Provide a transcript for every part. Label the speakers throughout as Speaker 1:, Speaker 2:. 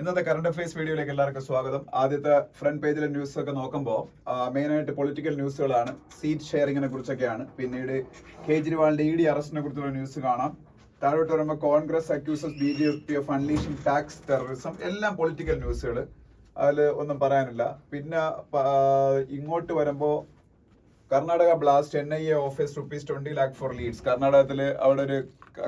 Speaker 1: ഇന്നത്തെ current affairs വീഡിയോയിലേക്ക് എല്ലാവർക്കും സ്വാഗതം. ആദ്യത്തെ ഫ്രണ്ട് പേജിലെ ന്യൂസ് ഒക്കെ നോക്കുമ്പോൾ മെയിനായിട്ട് പൊളിറ്റിക്കൽ ന്യൂസുകളാണ്. സീറ്റ് ഷെയറിങ്ങിനെ കുറിച്ചൊക്കെയാണ്. പിന്നീട് കേജ്രിവാളിന്റെ ED അറസ്റ്റിനെ കുറിച്ചുള്ള ന്യൂസ് കാണാം. താഴോട്ട് വരുമ്പോൾ Congress accuses BJP of unleashing tax terrorism. എല്ലാം പൊളിറ്റിക്കൽ ന്യൂസുകൾ, അതിൽ ഒന്നും പറയാനില്ല. പിന്നെ ഇങ്ങോട്ട് വരുമ്പോൾ Karnataka blast NIA office ₹20 lakh for leads. കർണാടകത്തിൽ അവിടെ ഒരു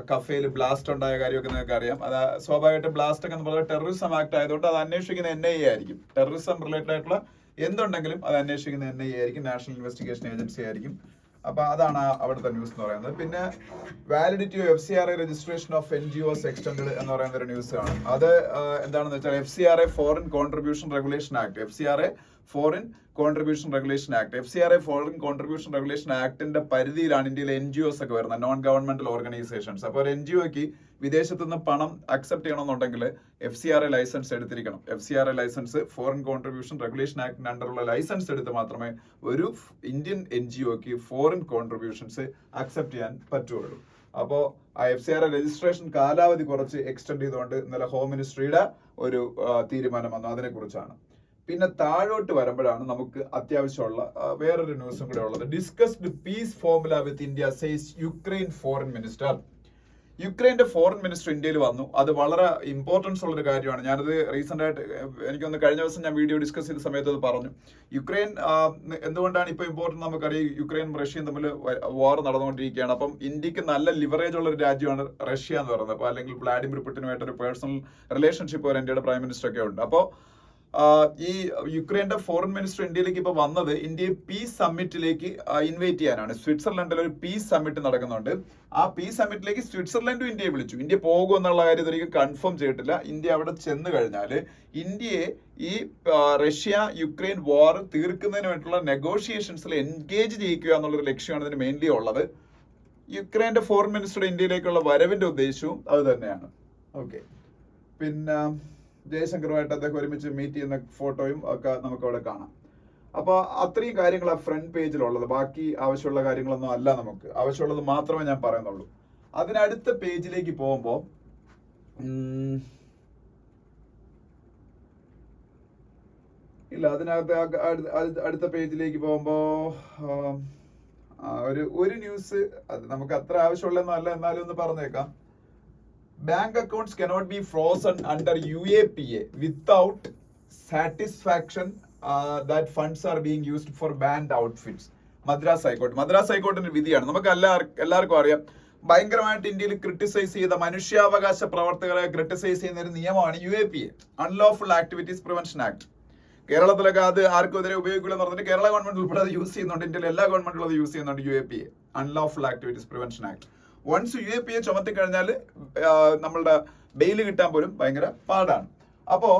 Speaker 1: കഫേയിൽ ബ്ലാസ്റ്റ് ഉണ്ടായ കാര്യമൊക്കെ നിങ്ങൾക്ക് അറിയാം. അത് സ്വാഭാവികമായിട്ട് ബ്ലാസ്റ്റ് ഒക്കെ നമ്മൾ ടെററിസം ആക്ട് ആയതുകൊണ്ട് അത് അന്വേഷിക്കുന്ന NIA ആയിരിക്കും. ടെററിസം റിലേറ്റഡ് ആയിട്ടുള്ള എന്തുണ്ടെങ്കിലും അത് അന്വേഷിക്കുന്ന NIA ആയിരിക്കും, നാഷണൽ ഇൻവെസ്റ്റിഗേഷൻ ഏജൻസി ആയിരിക്കും. അപ്പൊ അതാണ് അവിടുത്തെ ന്യൂസ് എന്ന് പറയുന്നത്. പിന്നെ validity of FCRA registration of NGOs extend എന്ന് പറയുന്ന ഒരു ന്യൂസ് ആണ്. അത് എന്താണെന്ന് വെച്ചാൽ FCRA foreign contribution regulation act, FCRA foreign contribution regulation act, FCRA foreign contribution regulation ആക്ടിന്റെ പരിധിയിലാണ് ഇന്ത്യയിലെ NGOs ഒക്കെ വരുന്നത്, നോൺ ഗവൺമെന്റൽ ഓർഗനൈസേഷൻസ്. അപ്പോൾ ഒരു NGOയ്ക്ക് വിദേശത്തു നിന്ന് പണം അക്സെപ്റ്റ് ചെയ്യണമെന്നുണ്ടെങ്കിൽ FCRA ലൈസൻസ് എടുത്തിരിക്കണം. FCRA license, foreign contribution regulation ആക്ടിന്റെ അണ്ടറുള്ള ലൈസൻസ് എടുത്ത് മാത്രമേ ഒരു ഇന്ത്യൻ NGOയ്ക്ക് ഫോറിൻ കോൺട്രിബ്യൂഷൻസ് അക്സെപ്റ്റ് ചെയ്യാൻ പറ്റുള്ളൂ. അപ്പോൾ ആ FCRA രജിസ്ട്രേഷൻ കാലാവധി കുറച്ച് എക്സ്റ്റെൻഡ് ചെയ്തുകൊണ്ട് ഇന്നലെ ഹോം മിനിസ്ട്രിയുടെ ഒരു തീരുമാനം വന്നു. അതിനെ കുറിച്ചാണ്. പിന്നെ താഴോട്ട് വരുമ്പോഴാണ് നമുക്ക് അത്യാവശ്യമുള്ള വേറൊരു ന്യൂസും കൂടെ ഉള്ളത്. Discussed peace formula with India says Ukraine foreign minister. യുക്രൈന്റെ ഫോറിൻ മിനിസ്റ്റർ ഇന്ത്യയിൽ വന്നു. അത് വളരെ ഇമ്പോർട്ടൻസ് ഉള്ളൊരു കാര്യമാണ്. ഞാനത് റീസെന്റ് ആയിട്ട് എനിക്കൊന്ന് കഴിഞ്ഞ ദിവസം ഞാൻ വീഡിയോ ഡിസ്കസ് ചെയ്ത സമയത്ത് അത് പറഞ്ഞു. യുക്രൈൻ എന്തുകൊണ്ടാണ് ഇപ്പോൾ ഇമ്പോർട്ടൻറ്റ് നമുക്കറിയാം. യുക്രൈൻ റഷ്യയും തമ്മിൽ വാർ നടന്നുകൊണ്ടിരിക്കുകയാണ്. അപ്പം ഇന്ത്യക്ക് നല്ല ലിവറേജ് ഉള്ള ഒരു രാജ്യമാണ് റഷ്യ എന്ന് പറയുന്നത്. അപ്പോൾ അല്ലെങ്കിൽ വ്ളാഡിമിർ പുടിനുമായിട്ടൊരു പേഴ്സണൽ റിലേഷൻഷിപ്പ് ഒരു ഇന്ത്യയുടെ പ്രൈം മിനിസ്റ്റർ ഒക്കെ ഉണ്ട്. അപ്പോൾ ഈ യുക്രൈന്റെ ഫോറിൻ മിനിസ്റ്റർ ഇന്ത്യയിലേക്ക് ഇപ്പൊ വന്നത് ഇന്ത്യയെ പീസ് സമ്മിറ്റിലേക്ക് ഇൻവൈറ്റ് ചെയ്യാനാണ്. സ്വിറ്റ്സർലൻഡിൽ ഒരു പീസ് സമ്മിറ്റ് നടക്കുന്നുണ്ട്. ആ പീസ് സമ്മിറ്റിലേക്ക് സ്വിറ്റ്സർലൻഡും ഇന്ത്യയെ വിളിച്ചു. ഇന്ത്യ പോകുമെന്നുള്ള കാര്യം ഇതൊരിക്കലും കൺഫേം ചെയ്തിട്ടില്ല. ഇന്ത്യ അവിടെ ചെന്ന് കഴിഞ്ഞാൽ ഇന്ത്യയെ ഈ റഷ്യ യുക്രൈൻ വാർ തീർക്കുന്നതിന് വേണ്ടിയിട്ടുള്ള നെഗോഷിയേഷൻസിൽ എൻഗേജ് ചെയ്യിക്കുക എന്നുള്ളൊരു ലക്ഷ്യമാണ് ഇതിന് മെയിൻലി ഉള്ളത്. യുക്രൈന്റെ ഫോറിൻ മിനിസ്റ്റർ ഇന്ത്യയിലേക്കുള്ള വരവിന്റെ ഉദ്ദേശവും അത് തന്നെയാണ്. ഓക്കെ, പിന്നെ ജയശങ്കറുമായിട്ട് അദ്ദേഹം ഒരുമിച്ച് മീറ്റ് ചെയ്യുന്ന ഫോട്ടോയും ഒക്കെ നമുക്ക് അവിടെ കാണാം. അപ്പൊ അത്രയും കാര്യങ്ങൾ ആ ഫ്രണ്ട് പേജിലുള്ളത്. ബാക്കി ആവശ്യമുള്ള കാര്യങ്ങളൊന്നും അല്ല, നമുക്ക് ആവശ്യമുള്ളത് മാത്രമേ ഞാൻ പറയുന്നുള്ളൂ. അതിനടുത്ത പേജിലേക്ക് പോകുമ്പോൾ ഇല്ല, അതിനകത്ത് അടുത്ത പേജിലേക്ക് പോകുമ്പോ ഒരു ന്യൂസ് അത് നമുക്ക് അത്ര ആവശ്യമുള്ളതൊന്നും അല്ല, എന്നാലും ഒന്ന് പറഞ്ഞേക്കാം. Bank accounts cannot be frozen under UAPA without satisfaction that funds are being used for banned outfits. Madras ഹൈക്കോർട്ടിന്റെ വിധിയാണ്. നമുക്ക് എല്ലാവർക്കും അറിയാം. ഭയങ്കരമായിട്ട് ഇന്ത്യയിൽ ക്രിട്ടിസൈസ് ചെയ്ത മനുഷ്യാവകാശ പ്രവർത്തകരെ ക്രിട്ടിസൈസ് ചെയ്യുന്ന ഒരു നിയമമാണ് UAPA, unlawful activities prevention act. കേരളത്തിലൊക്കെ അത് ആർക്കെതിരെ ഉപയോഗിക്കില്ല എന്ന് പറഞ്ഞിട്ട് കേരള ഗവൺമെന്റ് ഉൾപ്പെടെ അത് യൂസ് ചെയ്യുന്നുണ്ട്. ഇന്ത്യയിലെ എല്ലാ ഗവൺമെന്റുകളും അത് യൂസ് ചെയ്യുന്നുണ്ട്. UAPA, unlawful activities prevention act. Once UAPA ചുമത്തി കഴിഞ്ഞാൽ നമ്മളുടെ ബെയിൽ കിട്ടാൻ പോലും ഭയങ്കര പാടാണ്. അപ്പോ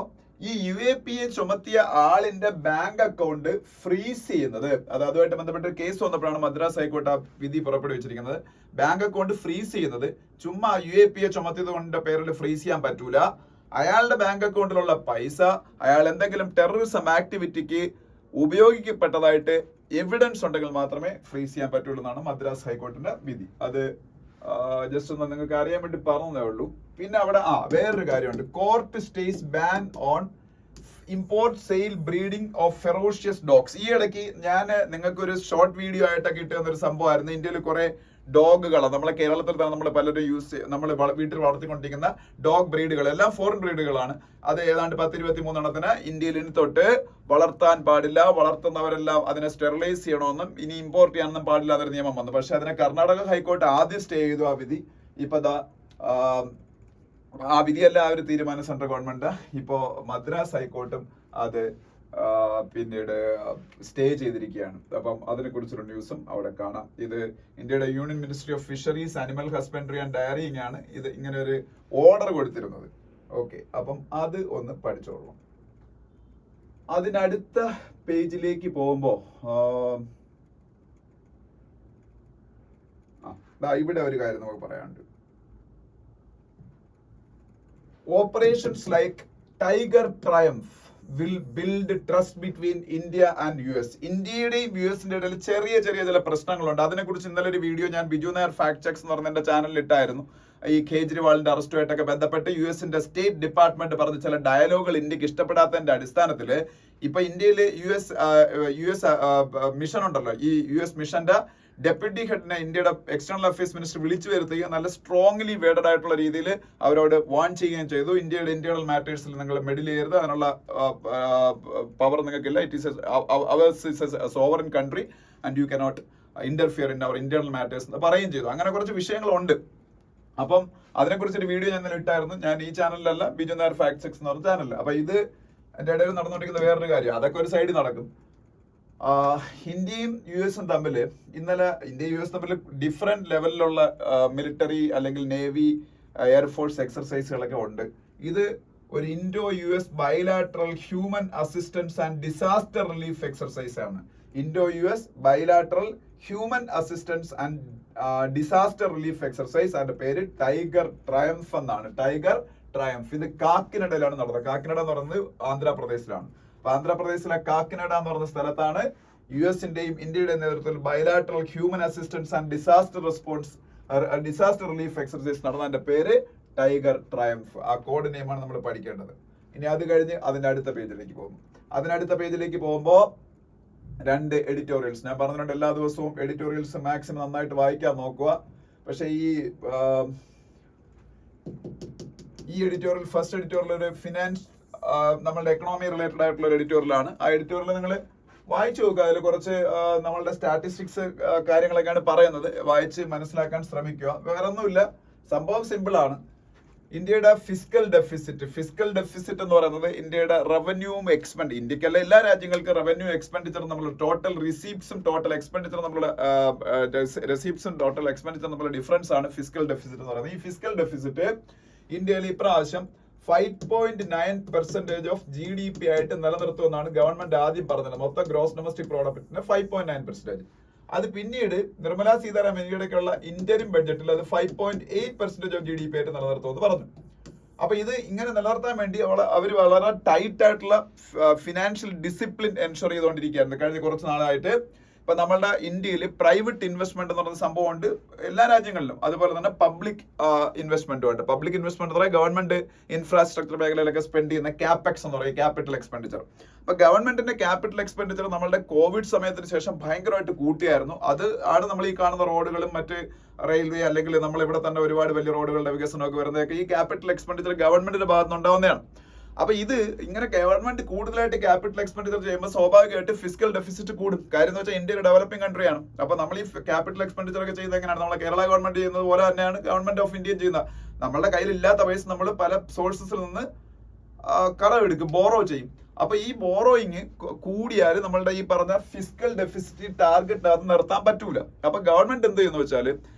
Speaker 1: ഈ UAPA ചുമത്തിയ ആളിന്റെ ബാങ്ക് അക്കൗണ്ട് ഫ്രീസ് ചെയ്യുന്നത്, അതുമായിട്ട് ബന്ധപ്പെട്ട കേസ് വന്നപ്പോഴാണ് മദ്രാസ് ഹൈക്കോർട്ട് ആ വിധി പുറപ്പെടുവിച്ചിരിക്കുന്നത്. ബാങ്ക് അക്കൗണ്ട് ഫ്രീസ് ചെയ്യുന്നത് ചുമ്മാ UAPA ചുമത്തിയത് കൊണ്ട് പേരിൽ ഫ്രീസ് ചെയ്യാൻ പറ്റൂല. അയാളുടെ ബാങ്ക് അക്കൗണ്ടിലുള്ള പൈസ അയാൾ എന്തെങ്കിലും ടെററിസം ആക്ടിവിറ്റിക്ക് ഉപയോഗിക്കപ്പെട്ടതായിട്ട് എവിഡൻസ് ഉണ്ടെങ്കിൽ മാത്രമേ ഫ്രീസ് ചെയ്യാൻ പറ്റുള്ളൂ എന്നാണ് മദ്രാസ് ഹൈക്കോർട്ടിന്റെ വിധി. അത് ജസ്റ്റ് ഒന്ന് നിങ്ങൾക്ക് അറിയാൻ വേണ്ടി പറഞ്ഞതേ ഉള്ളൂ. പിന്നെ അവിടെ വേറൊരു കാര്യമുണ്ട്. Court stays ban on import sale breeding of ferocious dogs. ഈ ഇടയ്ക്ക് ഞാൻ നിങ്ങൾക്ക് ഒരു ഷോർട്ട് വീഡിയോ ആയിട്ടൊക്കെ കിട്ടുന്ന ഒരു സംഭവമായിരുന്നു. ഇന്ത്യയിൽ കുറെ ഡോഗുകൾ, നമ്മളെ കേരളത്തിൽ തന്നെ നമ്മൾ പലരും നമ്മൾ വീട്ടിൽ വളർത്തിക്കൊണ്ടിരിക്കുന്ന ഡോഗ് ബ്രീഡുകൾ എല്ലാം ഫോറിൻ ബ്രീഡുകളാണ്. അത് ഏതാണ്ട് 10-23 എണ്ണത്തിന് ഇന്ത്യയിൽ ഇനി തൊട്ട് വളർത്താൻ പാടില്ല, വളർത്തുന്നവരെല്ലാം അതിനെ സ്റ്റെറിലൈസ് ചെയ്യണമെന്നും ഇനി ഇമ്പോർട്ട് ചെയ്യാനൊന്നും പാടില്ല എന്നൊരു നിയമം വന്നു. പക്ഷെ അതിനെ കർണാടക ഹൈക്കോർട്ട് ആദ്യം സ്റ്റേ ചെയ്തു ആ വിധി. ഇപ്പൊ ആ വിധിയല്ല ആ ഒരു തീരുമാനം സെൻട്രൽ ഗവൺമെന്റ്. ഇപ്പോ മദ്രാസ് ഹൈക്കോർട്ടും അത് പിന്നീട് സ്റ്റേ ചെയ്തിരിക്കുകയാണ്. അപ്പം അതിനെ കുറിച്ചൊരു ന്യൂസും അവിടെ കാണാം. ഇത് ഇന്ത്യയുടെ union ministry of fisheries, animal husbandry and dairying ആണ് ഇത് ഇങ്ങനെ ഒരു ഓർഡർ കൊടുത്തിരുന്നത്. ഓക്കെ, അപ്പം അത് ഒന്ന് പഠിച്ചോളൂ. അതിനടുത്ത പേജിലേക്ക് പോകുമ്പോ ഇവിടെ ഒരു കാര്യം നമുക്ക് പറയാനുണ്ട്. Operations like tiger triumph will build trust between India and US. ഇന്ത്യയുടെയും യുഎസിന്റെ ഇടയിൽ ചെറിയ ചില പ്രശ്നങ്ങളുണ്ട്. അതിനെക്കുറിച്ച് ഇന്നലെ ഒരു വീഡിയോ ഞാൻ ബിജു നായർ ഫാക്ട് ചെക്സ് എന്ന് പറഞ്ഞ എന്റെ ചാനലിൽ ഇട്ടായിരുന്നു. ഈ കേജ്രിവാളിന്റെ അറസ്റ്റുമായിട്ടൊക്കെ ബന്ധപ്പെട്ട് US-ന്റെ സ്റ്റേറ്റ് ഡിപ്പാർട്ട്മെന്റ് പറഞ്ഞ ചില ഡയലോഗുകൾ ഇന്ത്യക്ക് ഇഷ്ടപ്പെടാത്തതിന്റെ അടിസ്ഥാനത്തിൽ ഇപ്പൊ ഇന്ത്യയിൽ US മിഷൻ ഉണ്ടല്ലോ, ഈ US മിഷന്റെ ഡെപ്യൂട്ടി ഹെഡിനെ ഇന്ത്യയുടെ എക്സ്റ്റേണൽ അഫയേഴ്സ് മിനിസ്റ്റർ വിളിച്ചു വരുത്തുകയും നല്ല സ്ട്രോങ്ലി വേർഡഡ് ആയിട്ടുള്ള രീതിയിൽ അവരോട് വാൺ ചെയ്യുകയും ചെയ്തു. ഇന്ത്യയുടെ ഇന്റേണൽ മാറ്റേഴ്സിൽ നിങ്ങൾ മെഡിൽ ചെയ്യരുത്, അതിനുള്ള പവർ നിങ്ങൾക്കില്ല. It is ours is a sovereign country and you cannot interfere in our internal matters എന്ന് പറയുകയും ചെയ്തു. അങ്ങനെ കുറച്ച് വിഷയങ്ങളുണ്ട്. അപ്പം അതിനെക്കുറിച്ചൊരു വീഡിയോ ഞാൻ ഇട്ടായിരുന്നു. ഞാൻ ഈ ചാനലിലല്ല, ബിജു നായർ ഫാക്ട് ചെക്സ് എന്ന് പറഞ്ഞ ചാനലിൽ. അപ്പൊ ഇത് എന്റെ ഇടയിൽ നടന്നുകൊണ്ടിരിക്കുന്ന വേറൊരു കാര്യം, അതൊക്കെ ഒരു സൈഡിൽ നടക്കും. ഇന്ത്യയും US-ഉം തമ്മിൽ ഇന്നലെ ഇന്ത്യ US തമ്മിൽ ഡിഫറെന്റ് ലെവലിലുള്ള മിലിറ്ററി അല്ലെങ്കിൽ നേവി എയർഫോഴ്സ് എക്സർസൈസുകളൊക്കെ ഉണ്ട്. ഇത് ഒരു INDO-US bilateral human assistance and disaster relief exercise ആണ്. INDO-US bilateral human assistance and disaster relief exercise. അതിന്റെ പേര് ടൈഗർ ട്രയംഫ് എന്നാണ്. Tiger triumph. ഇത് കാക്കിനഡയിലാണ് നടന്നത്. കാക്കിനഡ എന്ന് പറയുന്നത് ആന്ധ്രാപ്രദേശിലാണ്. അപ്പൊ ആന്ധ്രാപ്രദേശിലെ കാക്കിനഡ എന്ന് പറയുന്ന സ്ഥലത്താണ് US-ന്റെയും ഇന്ത്യയുടെയും നേതൃത്വത്തിൽ bilateral human assistance and disaster relief exercise നടന്ന. അതിന്റെ പേര് ടൈഗർ ട്രയംഫ്. ആ കോഡ് നെയിമാണ് നമ്മൾ പഠിക്കേണ്ടത്. ഇനി അത് കഴിഞ്ഞ് അതിന്റെ അടുത്ത പേജിലേക്ക് പോകും. അതിനടുത്ത പേജിലേക്ക് പോകുമ്പോൾ 2 എഡിറ്റോറിയൽസ് ഞാൻ പറഞ്ഞിട്ടുണ്ട്. എല്ലാ ദിവസവും എഡിറ്റോറിയൽസ് മാക്സിമം നന്നായിട്ട് വായിക്കാൻ നോക്കുക. പക്ഷെ ഈ എഡിറ്റോറിയൽ ഫസ്റ്റ് എഡിറ്റോറിയൽ ഒരു ഫിനാൻസ് നമ്മളുടെ എക്കണോമി റിലേറ്റഡ് ആയിട്ടുള്ള ഒരു എഡിറ്റോറിയലാണ്. ആ എഡിറ്റോറിയൽ നിങ്ങൾ വായിച്ചു നോക്കുക. അതിൽ കുറച്ച് നമ്മളുടെ സ്റ്റാറ്റിസ്റ്റിക്സ് കാര്യങ്ങളൊക്കെയാണ് പറയുന്നത്. വായിച്ച് മനസ്സിലാക്കാൻ ശ്രമിക്കുക. വേറൊന്നുമില്ല, സംഭവം സിമ്പിൾ ആണ്. ഇന്ത്യയുടെ ഫിസ്ക്കൽ ഡെഫിസിറ്റ് എന്ന് പറയുന്നത് ഇന്ത്യയുടെ റവന്യൂവും ഇന്ത്യക്കല്ല, എല്ലാ രാജ്യങ്ങൾക്കും റവന്യൂ എക്സ്പെൻഡിച്ചർ നമ്മൾ ടോട്ടൽ റിസീപ്റ്റ്സും ടോട്ടൽ എക്സ്പെൻഡിച്ചർ തമ്മിലുള്ള ഡിഫറൻസ് ആണ് ഫിസ്ക്കൽ ഡെഫിസിറ്റ് എന്ന് പറയുന്നത്. ഈ ഫിസ്ക്കൽ ഡെഫിസിറ്റ് ഇന്ത്യയിൽ ഇപ്രാവശ്യം 5.9% ഓഫ് GDP ആയിട്ട് നിലനിർത്തുമെന്നാണ് ഗവൺമെന്റ് ആദ്യം പറഞ്ഞത്. മൊത്തം ഗ്രോസ് ഡൊമസ്റ്റിക് പ്രോഡക്റ്റിന് 5.9%. അത് പിന്നീട് നിർമ്മലാ സീതാരാമൻ ഈയിടയ്ക്കുള്ള ഇന്ത്യൻ ബഡ്ജറ്റിൽ അത് 5.8% ഓഫ് GDP ആയിട്ട് നിലനിർത്തുമെന്ന് പറഞ്ഞു. അപ്പൊ ഇത് ഇങ്ങനെ നിലനിർത്താൻ വേണ്ടി അവർ വളരെ ടൈറ്റ് ആയിട്ടുള്ള ഫിനാൻഷ്യൽ ഡിസിപ്ലിൻ എൻഷുർ ചെയ്തുകൊണ്ടിരിക്കുകയായിരുന്നു കഴിഞ്ഞ കുറച്ച് നാളായിട്ട്. ഇപ്പൊ നമ്മളുടെ ഇന്ത്യയിൽ പ്രൈവറ്റ് ഇൻവെസ്റ്റ്മെന്റ് എന്ന് പറയുന്ന സംഭവം ഉണ്ട് എല്ലാ രാജ്യങ്ങളിലും. അതുപോലെ തന്നെ പബ്ലിക് ഇൻവെസ്റ്റ്മെന്റും ഉണ്ട്. പബ്ലിക് ഇൻവെസ്റ്റ്മെന്റ് എന്ന് പറയുന്നത് ഗവൺമെന്റ് ഇൻഫ്രാസ്ട്രക്ചർ മേഖലയിലൊക്കെ സ്പെൻഡ് ചെയ്യുന്ന ക്യാപെക്സ് എന്ന് പറയും, ക്യാപിറ്റൽ എക്സ്പെൻഡിച്ചർ. അപ്പൊ ഗവൺമെന്റിന്റെ ക്യാപിറ്റൽ എക്സ്പെൻഡിച്ചർ നമ്മളുടെ കോവിഡ് സമയത്തിന് ശേഷം ഭയങ്കരമായിട്ട് കൂട്ടിയായിരുന്നു. അത് ആണ് നമ്മൾ ഈ കാണുന്ന റോഡുകളും മറ്റ് റെയിൽവേ അല്ലെങ്കിൽ നമ്മൾ ഇവിടെ തന്നെ ഒരുപാട് വലിയ റോഡുകളുടെ വികസനമൊക്കെ വരുന്നതൊക്കെ ഈ ക്യാപിറ്റൽ എക്സ്പെൻഡിച്ചർ ഗവൺമെന്റിന്റെ ഭാഗത്തുനിന്ന് ഉണ്ടാവുന്നതാണ്. അപ്പൊ ഇത് ഇങ്ങനെ ഗവൺമെന്റ് കൂടുതലായിട്ട് ക്യാപിറ്റൽ എക്സ്പെൻഡിച്ചർ ചെയ്യുമ്പോൾ സ്വാഭാവികമായിട്ട് ഫിസ്ക്കൽ ഡെഫിസിറ്റ് കൂടും. കാര്യം എന്ന് വെച്ചാൽ ഇന്ത്യ ഒരു ഡെവലപ്പിംഗ് കൺട്രിയാണ്. അപ്പൊ നമ്മൾ ഈ ക്യാപിറ്റൽ എക്സ്പെൻഡിച്ചർ ഒക്കെ ചെയ്ത് എങ്ങനെയാണ് നമ്മളെ കേരള ഗവൺമെന്റ് ചെയ്യുന്നത് പോലെ തന്നെയാണ് ഗവൺമെന്റ് ഓഫ് ഇന്ത്യ ചെയ്യുന്നത്. നമ്മളുടെ കയ്യിൽ ഇല്ലാത്ത പൈസ നമ്മൾ പല സോഴ്സസിൽ നിന്ന് കടമെടുക്കും, ബോറോ ചെയ്യും. അപ്പൊ ഈ ബോറോയിങ് കൂടിയാൽ നമ്മളുടെ ഈ പറഞ്ഞ ഫിസ്ക്കൽ ഡെഫിസിറ്റ് ടാർഗറ്റ് അത് നിർത്താൻ പറ്റൂല. അപ്പൊ ഗവൺമെന്റ് എന്ത് ചെയ്യുന്ന വെച്ചാൽ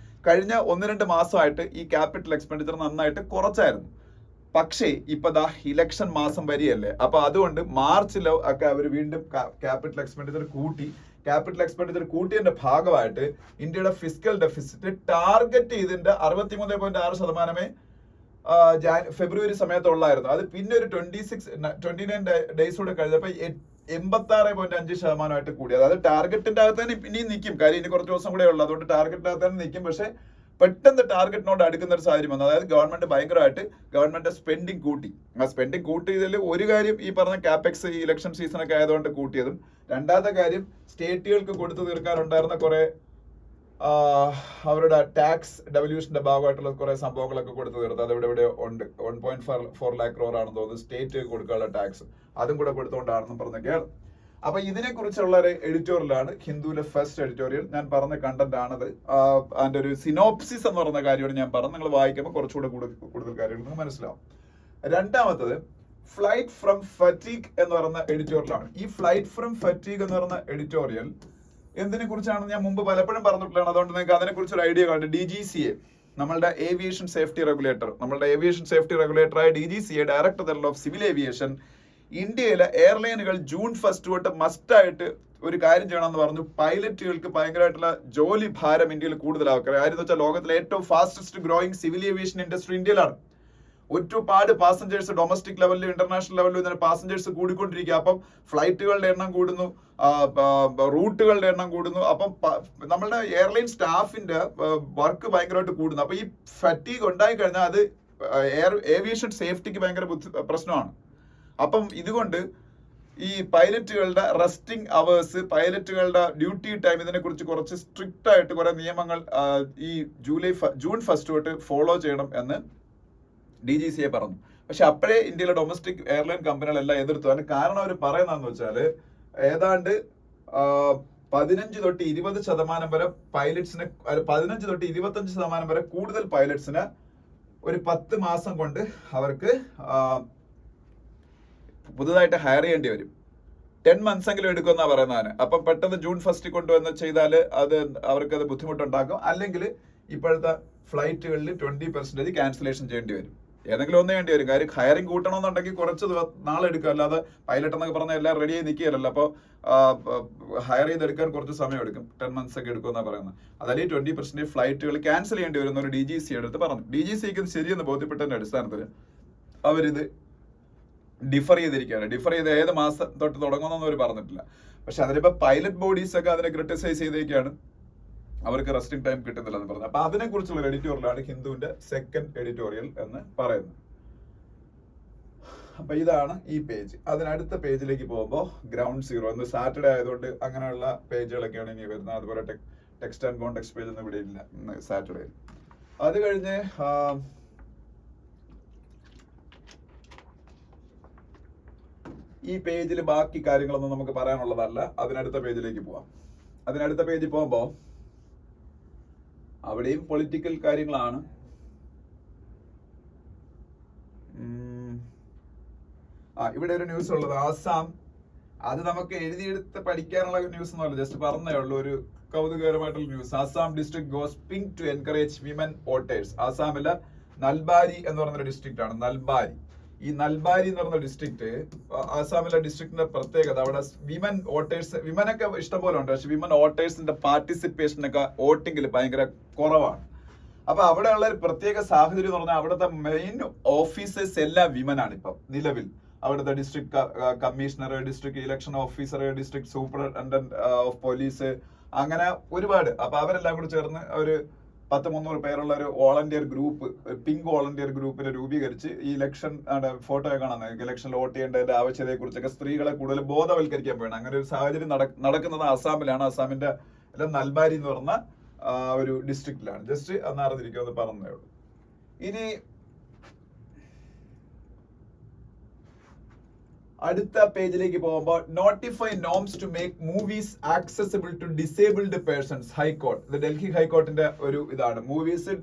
Speaker 1: കഴിഞ്ഞ 1-2 മാസമായിട്ട് ഈ ക്യാപിറ്റൽ എക്സ്പെൻഡിച്ചർ നന്നായിട്ട് കുറച്ചായിരുന്നു. പക്ഷേ ഇപ്പൊ ഇലക്ഷൻ മാസം വരികയല്ലേ, അപ്പൊ അതുകൊണ്ട് മാർച്ചിൽ ഒക്കെ അവർ വീണ്ടും ക്യാപിറ്റൽ എക്സ്പെൻഡിച്ചർ കൂട്ടി. ക്യാപിറ്റൽ എക്സ്പെൻഡിച്ചർ കൂട്ടിയതിന്റെ ഭാഗമായിട്ട് ഇന്ത്യയുടെ ഫിസ്ക്കൽ ഡെഫിസിറ്റ് ടാർഗറ്റ് ചെയ്തതിന്റെ 63.6% ഫെബ്രുവരി സമയത്തുള്ളായിരുന്നു. അത് പിന്നെ ഒരു 29 ഡേയ്സ് കൂടെ കഴിഞ്ഞപ്പോ 86.5% കൂടി. അതായത് ടാർഗറ്റിന്റെ അകത്ത് തന്നെ ഇനിയും നിൽക്കും. കാര്യം ഇനി കുറച്ച് ദിവസം കൂടെ ഉള്ളു, അതുകൊണ്ട് ടാർഗറ്റിന്റെ അകത്ത് തന്നെ നിൽക്കും. പക്ഷെ പെട്ടെന്ന് ടാർഗറ്റിനോട് അടുക്കുന്ന ഒരു സാഹചര്യം വന്നു. അതായത് ഗവൺമെന്റ് സ്പെൻഡിങ് കൂട്ടി. ആ സ്പെൻഡിങ് കൂട്ടിയതിൽ ഒരു കാര്യം ഈ പറഞ്ഞ ക്യാപെക്സ് ഈ ഇലക്ഷൻ സീസൺ ഒക്കെ ആയതുകൊണ്ട് കൂട്ടിയതും, രണ്ടാമത്തെ കാര്യം സ്റ്റേറ്റുകൾക്ക് കൊടുത്തു തീർക്കാനുണ്ടായിരുന്ന കുറെ അവരുടെ ടാക്സ് ഡെവല്യൂഷന്റെ ഭാഗമായിട്ടുള്ള കുറെ സംഭവങ്ങളൊക്കെ കൊടുത്തു തീർത്തു. അത് ഇവിടെ ഉണ്ട്. 1.4 lakh crore ആണെന്ന് തോന്നുന്നു സ്റ്റേറ്റ് കൊടുക്കാനുള്ള ടാക്സ്, അതും കൂടെ കൊടുത്തുകൊണ്ടാണെന്നും പറഞ്ഞൊക്കെയാണ്. അപ്പൊ ഇതിനെ കുറിച്ചുള്ള ഒരു എഡിറ്റോറിയലാണ് ഹിന്ദുവിലെ ഫസ്റ്റ് എഡിറ്റോറിയൽ. ഞാൻ പറഞ്ഞ കണ്ടന്റ് ആണത്. അതിന്റെ ഒരു സിനോപ്സിസ് എന്ന് പറയുന്ന കാര്യമാണ് ഞാൻ പറഞ്ഞു. നിങ്ങൾ വായിക്കുമ്പോൾ കുറച്ചുകൂടെ കൂടുതൽ കാര്യങ്ങൾ നിങ്ങൾക്ക് മനസ്സിലാവും. രണ്ടാമത്തത് ഫ്ലൈറ്റ് ഫ്രം ഫറ്റീഗ് എന്ന് പറയുന്ന എഡിറ്റോറിയലാണ്. ഈ ഫ്ലൈറ്റ് ഫ്രം ഫറ്റീഗ് എന്ന് പറയുന്ന എഡിറ്റോറിയൽ എന്തിനെ കുറിച്ചാണെന്ന് ഞാൻ മുമ്പ് പലപ്പോഴും പറഞ്ഞിട്ടുള്ളതാണ്. അതുകൊണ്ട് നിങ്ങൾക്ക് അതിനെ കുറിച്ച് ഒരു ഐഡിയ കാണും. DGCA, നമ്മളുടെ ഏവിയേഷൻ സേഫ്റ്റി റെഗുലേറ്ററായ DGCA, director general of civil aviation, ഇന്ത്യയിലെ എയർലൈനുകൾ ജൂൺ 1 തൊട്ട് മസ്റ്റായിട്ട് ഒരു കാര്യം ചെയ്യണമെന്ന് പറഞ്ഞു. പൈലറ്റുകൾക്ക് ഭയങ്കരമായിട്ടുള്ള ജോലി ഭാരം ഇന്ത്യയിൽ കൂടുതലാക്കുക. കാര്യം എന്ന് വെച്ചാൽ ലോകത്തിലെ ഏറ്റവും fastest growing civil aviation industry ഇന്ത്യയിലാണ്. ഒരുപാട് പാസഞ്ചേഴ്സ് ഡൊമസ്റ്റിക് ലെവലിലും ഇന്റർനാഷണൽ ലെവലിലും ഇതിന് പാസഞ്ചേഴ്സ് കൂടിക്കൊണ്ടിരിക്കുക. അപ്പം ഫ്ലൈറ്റുകളുടെ എണ്ണം കൂടുന്നു, റൂട്ടുകളുടെ എണ്ണം കൂടുന്നു. അപ്പം നമ്മളുടെ എയർലൈൻ സ്റ്റാഫിന്റെ വർക്ക് ഭയങ്കരമായിട്ട് കൂടുന്നു. അപ്പൊ ഈ ഫറ്റീഗ് ഉണ്ടായി കഴിഞ്ഞാൽ അത് ഏവിയേഷൻ സേഫ്റ്റിക്ക് ഭയങ്കര പ്രശ്നമാണ്. അപ്പം ഇതുകൊണ്ട് ഈ പൈലറ്റുകളുടെ റെസ്റ്റിംഗ് അവേഴ്സ്, പൈലറ്റുകളുടെ ഡ്യൂട്ടി ടൈം, ഇതിനെക്കുറിച്ച് കുറച്ച് സ്ട്രിക്റ്റ് ആയിട്ട് കുറെ നിയമങ്ങൾ ഈ ജൂൺ 1 തൊട്ട് ഫോളോ ചെയ്യണം എന്ന് DGCA പറഞ്ഞു. പക്ഷെ അപ്പോഴേ ഇന്ത്യയിലെ ഡൊമസ്റ്റിക് എയർലൈൻ കമ്പനികളെല്ലാം എതിർത്തു. അതിന് കാരണം അവർ പറയുന്നതെന്ന് വെച്ചാല് ഏതാണ്ട് 15 തൊട്ട് 20% വരെ പൈലറ്റ്സിന്, 15 തൊട്ട് 25% വരെ കൂടുതൽ പൈലറ്റ്സിന് ഒരു 10 മാസം കൊണ്ട് അവർക്ക് പുതുതായിട്ട് ഹയർ ചെയ്യേണ്ടി വരും. 10 months എങ്കിലും എടുക്കുമെന്നാ പറയുന്നതാണ്. അപ്പം പെട്ടെന്ന് ജൂൺ 1 കൊണ്ടുവന്ന് ചെയ്താൽ അത് അവർക്കത് ബുദ്ധിമുട്ടുണ്ടാക്കും. അല്ലെങ്കിൽ ഇപ്പോഴത്തെ ഫ്ലൈറ്റുകളിൽ 20% ക്യാൻസലേഷൻ ചെയ്യേണ്ടി വരും. ഏതെങ്കിലും ഒന്നേ വേണ്ടി വരും. കാര്യം ഹയറിംഗ് കൂട്ടണമെന്നുണ്ടെങ്കിൽ കുറച്ച് നാളെടുക്കും. അല്ലാതെ പൈലറ്റ് എന്നൊക്കെ പറഞ്ഞാൽ എല്ലാം റെഡി ആയി നിൽക്കുകയല്ലോ. അപ്പോൾ ഹയർ ചെയ്തെടുക്കാൻ കുറച്ച് സമയം എടുക്കും. 10 months ഒക്കെ എടുക്കുമെന്നാണ് പറയുന്നത്. അതല്ലെങ്കിൽ 20% ഫ്ലൈറ്റുകൾ ക്യാൻസൽ ചെയ്യേണ്ടി വരുന്ന ഒരു DGCA അടുത്ത് പറഞ്ഞു. DGCAക്ക് ശരിയെന്ന് ബോധ്യപ്പെട്ടതിന്റെ അടിസ്ഥാനത്തിൽ അവരിത് ഡിഫർ ചെയ്തിരിക്കുകയാണ്. ഡിഫർ ചെയ്ത് ഏത് മാസം തൊട്ട് തുടങ്ങുമെന്നൊന്നും അവർ പറഞ്ഞിട്ടില്ല. പക്ഷെ അതിനിപ്പോ പൈലറ്റ് ബോഡീസ് ഒക്കെ അതിനെ ക്രിട്ടിസൈസ് ചെയ്തേക്കാണ്, അവർക്ക് റെസ്റ്റിംഗ് ടൈം കിട്ടുന്നില്ല എന്ന് പറഞ്ഞു. അപ്പൊ അതിനെ കുറിച്ചുള്ള എഡിറ്റോറിയലാണ് ഹിന്ദുവിന്റെ 2nd എഡിറ്റോറിയൽ എന്ന് പറയുന്നത്. അപ്പൊ ഇതാണ് ഈ പേജ്. അതിനടുത്ത പേജിലേക്ക് പോകുമ്പോൾ ഗ്രൗണ്ട് സീറോ എന്ന് സാറ്റർഡേ ആയതുകൊണ്ട് അങ്ങനെയുള്ള പേജുകളൊക്കെയാണ് ഇനി വരുന്നത്. അതുപോലെ ടെക്സ്റ്റ് ആൻഡ് കോണ്ടെക്സ്റ്റ് പേജ് ഒന്നും ഇവിടെ ഇല്ല സാറ്റർഡേ. അത് കഴിഞ്ഞ് ഈ പേജിൽ ബാക്കി കാര്യങ്ങളൊന്നും നമുക്ക് പറയാനുള്ളതല്ല. അതിനടുത്ത പേജിലേക്ക് പോവാം. അതിനടുത്ത പേജിൽ പോകുമ്പോൾ അവിടെയും പൊളിറ്റിക്കൽ കാര്യങ്ങളാണ്. ഇവിടെ ഒരു ന്യൂസ് ഉള്ളത് ആസാം. അത് നമുക്ക് എഴുതിയെടുത്ത് പഠിക്കാനുള്ള ന്യൂസ് ഒന്നുമല്ല, ജസ്റ്റ് പറഞ്ഞേ ഉള്ളൂ. ഒരു കൗതുകകരമായിട്ടുള്ള news. Assam district goes pink to encourage women voters. ആസാമിലെ നൽബാരി എന്ന് പറയുന്ന ഡിസ്ട്രിക്റ്റ് ആണ്. നൽബാരി. ഈ നൽബാരി എന്ന് പറയുന്ന ഡിസ്ട്രിക്ട് ആസാമിലെ ഡിസ്ട്രിക്റ്റിന്റെ പ്രത്യേകത, അവിടെ വിമൻ വോട്ടേഴ്സ്, വിമനൊക്കെ ഇഷ്ടംപോലെ ഉണ്ട്. പക്ഷെ വിമൻ വോട്ടേഴ്സിന്റെ പാർട്ടിസിപ്പേഷനൊക്കെ വോട്ടിങ്ങിൽ ഭയങ്കര കുറവാണ്. അപ്പൊ അവിടെയുള്ള ഒരു പ്രത്യേക സാഹചര്യം എന്ന് പറഞ്ഞാൽ അവിടുത്തെ മെയിൻ ഓഫീസേഴ്സ് എല്ലാം വിമൻ ആണ് ഇപ്പം നിലവിൽ. അവിടുത്തെ district commissioner, district election officer, district superintendent of police, അങ്ങനെ ഒരുപാട്. അപ്പൊ അവരെല്ലാം കൂടി ചേർന്ന് ഒരു 100-300 പേരുള്ള ഒരു വോളണ്ടിയർ ഗ്രൂപ്പ്, പിങ്ക് വോളണ്ടിയർ ഗ്രൂപ്പിനെ രൂപീകരിച്ച് ഈ ഇലക്ഷൻ ഫോട്ടോ കാണാൻ, ഇലക്ഷനിൽ വോട്ട് ചെയ്യേണ്ടതിന്റെ ആവശ്യകതയെ കുറിച്ചൊക്കെ സ്ത്രീകളെ കൂടുതൽ ബോധവൽക്കരിക്കാൻ വേണം. അങ്ങനെ ഒരു സാഹചര്യം നടക്കുന്നത് ആസാമിലാണ്. ആസാമിന്റെ നൽബാരി എന്ന് പറഞ്ഞ ഒരു ഡിസ്ട്രിക്റ്റിലാണ്. ജസ്റ്റ് അന്ന് അറിഞ്ഞിരിക്കുമെന്ന് പറഞ്ഞതേ ഉള്ളൂ. ഇനി അടുത്ത പേജിലേക്ക് പോകുമ്പോൾ notify norms to make movies accessible to disabled persons. High court, ഇത് ഡൽഹി ഹൈക്കോർട്ടിന്റെ ഒരു ഇതാണ്. മൂവീസ്,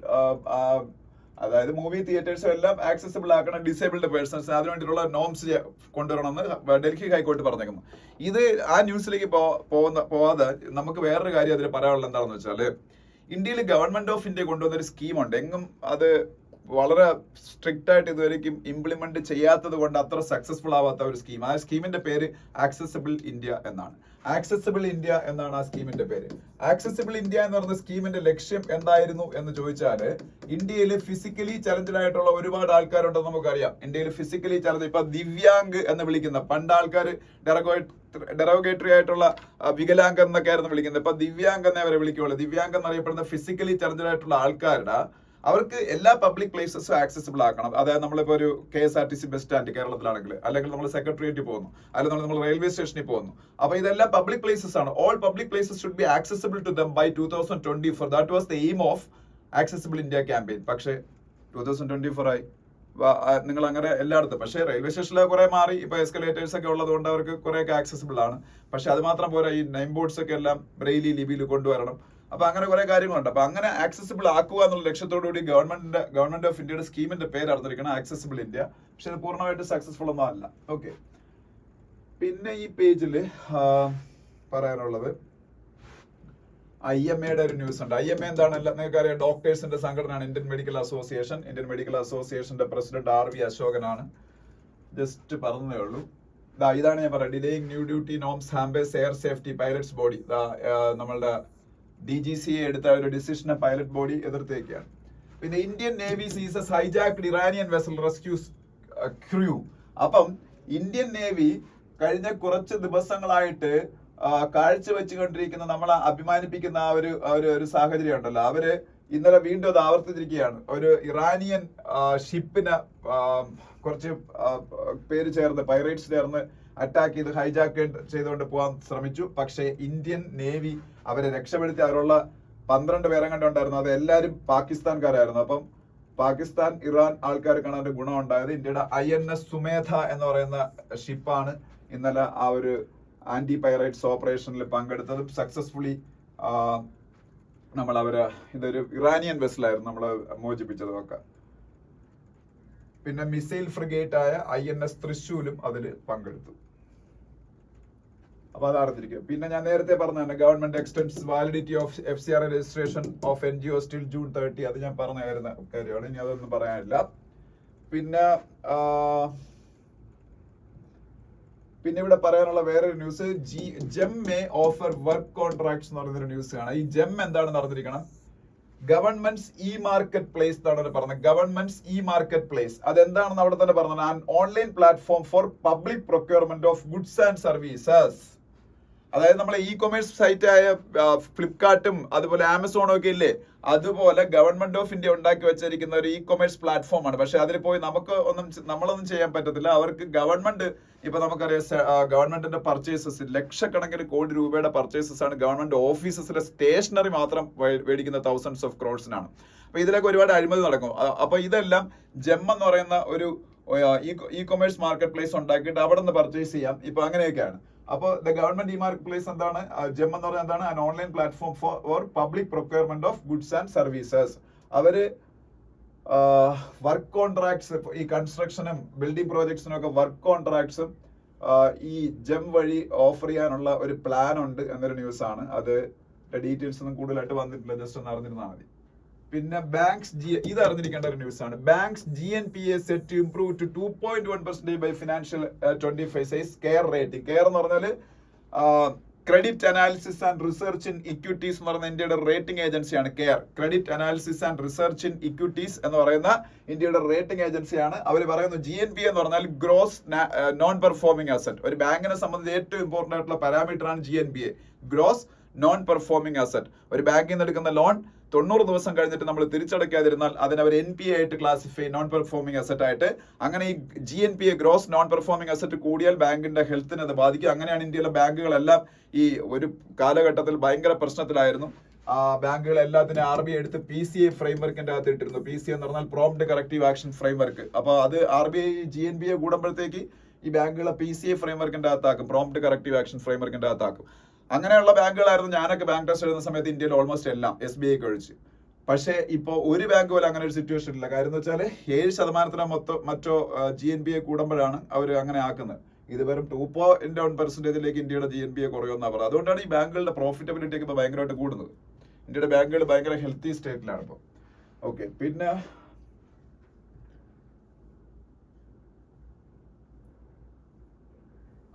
Speaker 1: അതായത് മൂവി തിയേറ്റേഴ്സും എല്ലാം ആക്സസിബിൾ ആക്കണം ഡിസേബിൾഡ് പേഴ്സൺസ്. അതിനു വേണ്ടിയിട്ടുള്ള നോംസ് കൊണ്ടുവരണമെന്ന് ഡൽഹി ഹൈക്കോർട്ട് പറഞ്ഞേക്കുന്നു. ഇത് ആ ന്യൂസിലേക്ക് പോവാതെ നമുക്ക് വേറൊരു കാര്യം അതിൽ പറയാനുള്ളത് എന്താണെന്ന് വെച്ചാൽ, ഇന്ത്യയിൽ ഗവൺമെന്റ് ഓഫ് ഇന്ത്യ കൊണ്ടുവന്നൊരു സ്കീമുണ്ട്. എങ്ങും അത് വളരെ സ്ട്രിക്റ്റ് ആയിട്ട് ഇതുവരെയും ഇംപ്ലിമെന്റ് ചെയ്യാത്തത് കൊണ്ട് അത്ര സക്സസ്ഫുൾ ആവാത്ത ഒരു സ്കീം. ആ സ്കീമിന്റെ പേര് ആക്സസിബിൾ ഇന്ത്യ എന്നാണ്. ആക്സസിബിൾ ഇന്ത്യ എന്നാണ് ആ സ്കീമിന്റെ പേര്. ആക്സസിബിൾ ഇന്ത്യ എന്ന് പറയുന്ന സ്കീമിന്റെ ലക്ഷ്യം എന്തായിരുന്നു എന്ന് ചോദിച്ചാൽ, ഇന്ത്യയിൽ ഫിസിക്കലി ചലഞ്ചഡ് ആയിട്ടുള്ള ഒരുപാട് ആൾക്കാരുണ്ടെന്ന് നമുക്കറിയാം. ഇന്ത്യയിൽ ഫിസിക്കലി ചലഞ്ച്, ഇപ്പൊ ദിവ്യാംഗ് എന്ന് വിളിക്കുന്ന, പണ്ട് ആൾക്കാർ ഡെറോഗേറ്ററി ആയിട്ടുള്ള വികലാംഗം എന്നൊക്കെ ആയിരുന്നു വിളിക്കുന്നത്. ഇപ്പൊ ദിവ്യാംഗ് എന്നേ അവരെ വിളിക്കുള്ളൂ. ദിവ്യാംഗ് എന്നറിയപ്പെടുന്ന ഫിസിക്കലി ചലഞ്ചഡ് ആയിട്ടുള്ള ആൾക്കാരുടെ അവർക്ക് എല്ലാ പബ്ലിക് പ്ലേസസും ആക്സസിബിൾ ആക്കണം. അതായത് നമ്മളിപ്പോ ഒരു KSRTC ബസ് സ്റ്റാൻഡ് കേരളത്തിലാണെങ്കിൽ, അല്ലെങ്കിൽ നമ്മൾ സെക്രട്ടേറിയറ്റ് പോകുന്നു, അല്ലെങ്കിൽ നമ്മൾ റെയിൽവേ സ്റ്റേഷനിൽ പോകുന്നു. അപ്പൊ ഇതെല്ലാം പബ്ലിക് പ്ലേസസ് ആണ്. All public places should be accessible to them by 2024. That was the aim of accessible India campaign. പക്ഷേ 2024 ആയി. നിങ്ങൾ അങ്ങനെ എല്ലായിടത്തും, പക്ഷേ റെയിൽവേ സ്റ്റേഷനിൽ കുറെ മാറി. ഇപ്പൊ എസ്കലേറ്റേഴ്സ് ഒക്കെ ഉള്ളത് കൊണ്ട് അവർക്ക് കുറെയൊക്കെ ആക്സസിബിൾ ആണ്. പക്ഷെ അത് മാത്രം പോരാ, ഈ നെയിം ബോർഡ്സ് ഒക്കെ എല്ലാം ബ്രെയിലി ലിപിയിൽ കൊണ്ടുവരണം. അപ്പൊ അങ്ങനെ കുറെ കാര്യങ്ങളുണ്ട്. അപ്പൊ അങ്ങനെ ആക്സസിബിൾ ആക്കുക എന്നുള്ള ലക്ഷ്യത്തോടുകൂടി ഗവൺമെന്റ് ഓഫ് ഇന്ത്യയുടെ സ്കീമിന്റെ പേര് അറിഞ്ഞിരിക്കണം, ആക്സസിബിൾ ഇന്ത്യ. പക്ഷെ അത് പൂർണ്ണമായിട്ട് സക്സസ്ഫുൾ ഒന്നും അല്ല. ഓക്കെ, പിന്നെ ഈ പേജില് പറയാനുള്ളത് IMAയുടെ ഒരു ന്യൂസ് ഉണ്ട്. IMA എന്താണെല്ലാം നിങ്ങൾക്ക് അറിയാം, ഡോക്ടേഴ്സിന്റെ സംഘടനയാണ്. ഇന്ത്യൻ മെഡിക്കൽ അസോസിയേഷന്റെ പ്രസിഡന്റ് RV അശോകനാണ്. ജസ്റ്റ് പറഞ്ഞതേ ഉള്ളൂ. ഇതാണ് ഞാൻ പറയാം, delaying new duty norms hampers air safety pilots body. നമ്മളുടെ DGCA എടുത്ത ഒരു ഡിസിഷനെ പൈലറ്റ് ബോഡി എതിർത്തേക്കാണ്. പിന്നെ Indian navy seizes hijacked Iranian vessel rescues crew. അപ്പം ഇന്ത്യൻ നേവി കഴിഞ്ഞ കുറച്ച് ദിവസങ്ങളായിട്ട് കാഴ്ചവെച്ചുകൊണ്ടിരിക്കുന്ന നമ്മളെ അഭിമാനിപ്പിക്കുന്ന ഒരു സാഹചര്യം ഉണ്ടല്ലോ. അവര് ഇന്നലെ വീണ്ടും അത് ആവർത്തിച്ചിരിക്കുകയാണ്. ഒരു ഇറാനിയൻ ഷിപ്പിന് കുറച്ച് പേര് ചേർന്ന് പൈറേറ്റ്സ് ചേർന്ന് അറ്റാക്ക് ചെയ്ത് ഹൈജാക്ക് ചെയ്തുകൊണ്ട് പോകാൻ ശ്രമിച്ചു. പക്ഷേ ഇന്ത്യൻ നേവി അവരെ രക്ഷപ്പെടുത്തി. അവരുള്ള 12 പേരെ കണ്ടുണ്ടായിരുന്നു. അത് എല്ലാവരും പാകിസ്ഥാൻകാരായിരുന്നു. അപ്പം പാകിസ്ഥാൻ ഇറാൻ ആൾക്കാർക്കാണ് അതിന്റെ ഗുണം ഉണ്ടായത്. ഇന്ത്യയുടെ INS സുമേധ എന്ന് പറയുന്ന ഷിപ്പാണ് ഇന്നലെ ആ ഒരു ആന്റി പൈറേറ്റ്സ് ഓപ്പറേഷനിൽ പങ്കെടുത്തതും സക്സസ്ഫുള്ളി ഇതൊരു ഇറാനിയൻ വെസലായിരുന്നു നമ്മൾ മോചിപ്പിച്ചതും ഒക്കെ. പിന്നെ മിസൈൽ ഫ്രിഗേറ്റ് ആയ INS തൃശൂലും അതിൽ പങ്കെടുത്തു. അപ്പൊ അത് അറിഞ്ഞിരിക്കും. പിന്നെ ഞാൻ നേരത്തെ പറഞ്ഞ തന്നെ government extends validity of FCR registration of NGOs till June 30. അത് ഞാൻ പറഞ്ഞ കാര്യമാണ്. ഇനി അതൊന്നും പറയാനില്ല. പിന്നെ ഇവിടെ പറയാനുള്ള വേറൊരു news, gem may offer work contracts എന്ന് പറയുന്നൊരു ന്യൂസ് ആണ്. ഈ ജെം എന്താണെന്ന് അറിഞ്ഞിരിക്കണം. ഗവൺമെന്റ്സ് മാർക്കറ്റ് പ്ലേസ് എന്നാണ് പറഞ്ഞത്. ഗവൺമെന്റ്സ് മാർക്കറ്റ് പ്ലേസ് അതെന്താണെന്ന് അവിടെ തന്നെ പറഞ്ഞത്. An online platform for public procurement of goods and services. അതായത് നമ്മളെ കൊമേഴ്സ് സൈറ്റ് ആയ ഫ്ലിപ്കാർട്ടും അതുപോലെ ആമസോണും ഒക്കെ ഇല്ലേ, അതുപോലെ ഗവൺമെന്റ് ഓഫ് ഇന്ത്യ ഉണ്ടാക്കി വെച്ചിരിക്കുന്ന ഒരു കൊമേഴ്സ് പ്ലാറ്റ്ഫോം ആണ്. പക്ഷെ അതിൽ പോയി നമ്മളൊന്നും ചെയ്യാൻ പറ്റത്തില്ല. അവർക്ക് ഗവൺമെന്റ് ഇപ്പൊ നമുക്കറിയാം ഗവൺമെന്റിന്റെ പർച്ചേസസ് ലക്ഷക്കണക്കിന് കോടി രൂപയുടെ പർച്ചേസസ് ആണ് ഗവൺമെന്റ് ഓഫീസസിലെ സ്റ്റേഷനറി മാത്രം മേടിക്കുന്ന തൗസൻഡ്സ് ഓഫ് ക്രോഡ്സിനാണ്. അപ്പൊ ഇതിലൊക്കെ ഒരുപാട് അഴിമതി നടക്കും. അപ്പൊ ഇതെല്ലാം ജെം എന്ന് പറയുന്ന ഒരു കൊമേഴ്സ് മാർക്കറ്റ് പ്ലേസ് ഉണ്ടാക്കിയിട്ട് അവിടെ നിന്ന് പർച്ചേസ് ചെയ്യാം. ഇപ്പൊ അങ്ങനെയൊക്കെയാണ്. അപ്പോൾ ദ ഗവൺമെന്റ് മാർക്കറ്റ് പ്ലേസ് എന്താണ്, ജെം എന്ന് പറയുന്നത് എന്താണ്, an online platform for public procurement of goods and services. അവര് വർക്ക് കോൺട്രാക്ട്സ്, ഈ കൺസ്ട്രക്ഷനും ബിൽഡിംഗ് പ്രോജക്ട്സിനും ഒക്കെ വർക്ക് കോൺട്രാക്ട്സും ഈ ജെം വഴി ഓഫർ ചെയ്യാനുള്ള ഒരു പ്ലാൻ ഉണ്ട് എന്നൊരു ന്യൂസ് ആണ്. അത് ഡീറ്റെയിൽസ് ഒന്നും കൂടുതലായിട്ട് വന്നിട്ടില്ല, ജസ്റ്റ് ഒന്ന് അറിഞ്ഞിരുന്നാൽ മതി. പിന്നെ ബാങ്ക്സ് ഇത് അറിഞ്ഞിരിക്കേണ്ട ഒരു ന്യൂസ് ആണ്. Banks GNPA set to improve to 2.1% by financial 25 says care rating. Care എന്ന് പറഞ്ഞാൽ credit analysis and research in equities എന്ന് പറയുന്ന ഇന്ത്യയുടെ റേറ്റിംഗ് ഏജൻസിയാണ്. Care credit analysis and research in equities എന്ന് പറയുന്ന ഇന്ത്യയുടെ റേറ്റിംഗ് ഏജൻസിയാണ്. അവർ പറയുന്നു GNPA എന്ന് പറഞ്ഞാൽ ഗ്രോസ് നോൺ പെർഫോമിംഗ് അസറ്റ്. ഒരു ബാങ്കിനെ സംബന്ധിച്ച് ഏറ്റവും ഇമ്പോർട്ടന്റ് ആയിട്ടുള്ള പാരാമീറ്റർ ആണ് GNPA, gross non performing asset. ഒരു ബാങ്കിൽ നിന്ന് എടുക്കുന്ന ലോൺ 90 ദിവസം കഴിഞ്ഞിട്ട് നമ്മൾ തിരിച്ചടയ്ക്കാതിരുന്നാൽ അതിനെ അവർ NPA ആയിട്ട് ക്ലാസിഫൈ, നോൺ പെർഫോമിംഗ് അസറ്റ് ആയിട്ട്. അങ്ങനെ ഈ GNPA gross non performing asset കൂടിയാൽ ബാങ്കിന്റെ ഹെൽത്തിനെ അത് ബാധിക്കും. അങ്ങനെയാണ് ഇന്ത്യയിലെ ബാങ്കുകളെല്ലാം ഈ ഒരു കാലഘട്ടത്തിൽ ഭയങ്കര പ്രശ്നത്തിലായിരുന്നു. ബാങ്കുകൾ എല്ലാത്തിനും RBI എടുത്ത് PCA ഫ്രെയിംവർക്കിന്റെ അകത്ത് ഇട്ടിരുന്നു. PCA എന്ന് പറഞ്ഞാൽ പ്രോംപ്റ്റ് കറക്റ്റീവ് ആക്ഷൻ ഫ്രെയിംവർക്ക്. അപ്പൊ അത് RBI GNPA കൂടുമ്പോഴത്തേക്ക് ഈ ബാങ്കുകളെ PCA ഫ്രെയിംവർക്കിന്റെ അകത്താക്കും, പ്രോംപ്റ്റ് കറക്റ്റീവ് ആക്ഷൻ ഫ്രെയിംവർക്കിന്റെ അകത്താക്കും. അങ്ങനെയുള്ള ബാങ്കുകളായിരുന്നു ഞാനൊക്കെ ബാങ്ക് ടെസ്റ്റ് എഴുതുന്ന സമയത്ത് ഇന്ത്യയിൽ ഓൾമോസ്റ്റ് എല്ലാം, SBI ഒഴിച്ച്. പക്ഷേ ഇപ്പോൾ ഒരു ബാങ്ക് പോലും അങ്ങനെ ഒരു സിറ്റുവേഷൻ ഇല്ല. കാര്യം എന്ന് വെച്ചാൽ 7% മറ്റോ GNPA കൂടുമ്പോഴാണ് അവർ അങ്ങനെ ആക്കുന്നത്. ഇത് വെറും 2.1% ഇന്ത്യയുടെ GNPA കുറയുമെന്നാണ് പറയുന്നത്. അതുകൊണ്ടാണ് ഈ ബാങ്കുകളുടെ പ്രോഫിറ്റബിലിറ്റി ഒക്കെ ഇപ്പോൾ ഭയങ്കരമായിട്ട് കൂടുന്നത്. ഇന്ത്യയുടെ ബാങ്കുകൾ ഭയങ്കര ഹെൽത്തി സ്റ്റേറ്റിലാണ് ഇപ്പോൾ. ഓക്കെ, പിന്നെ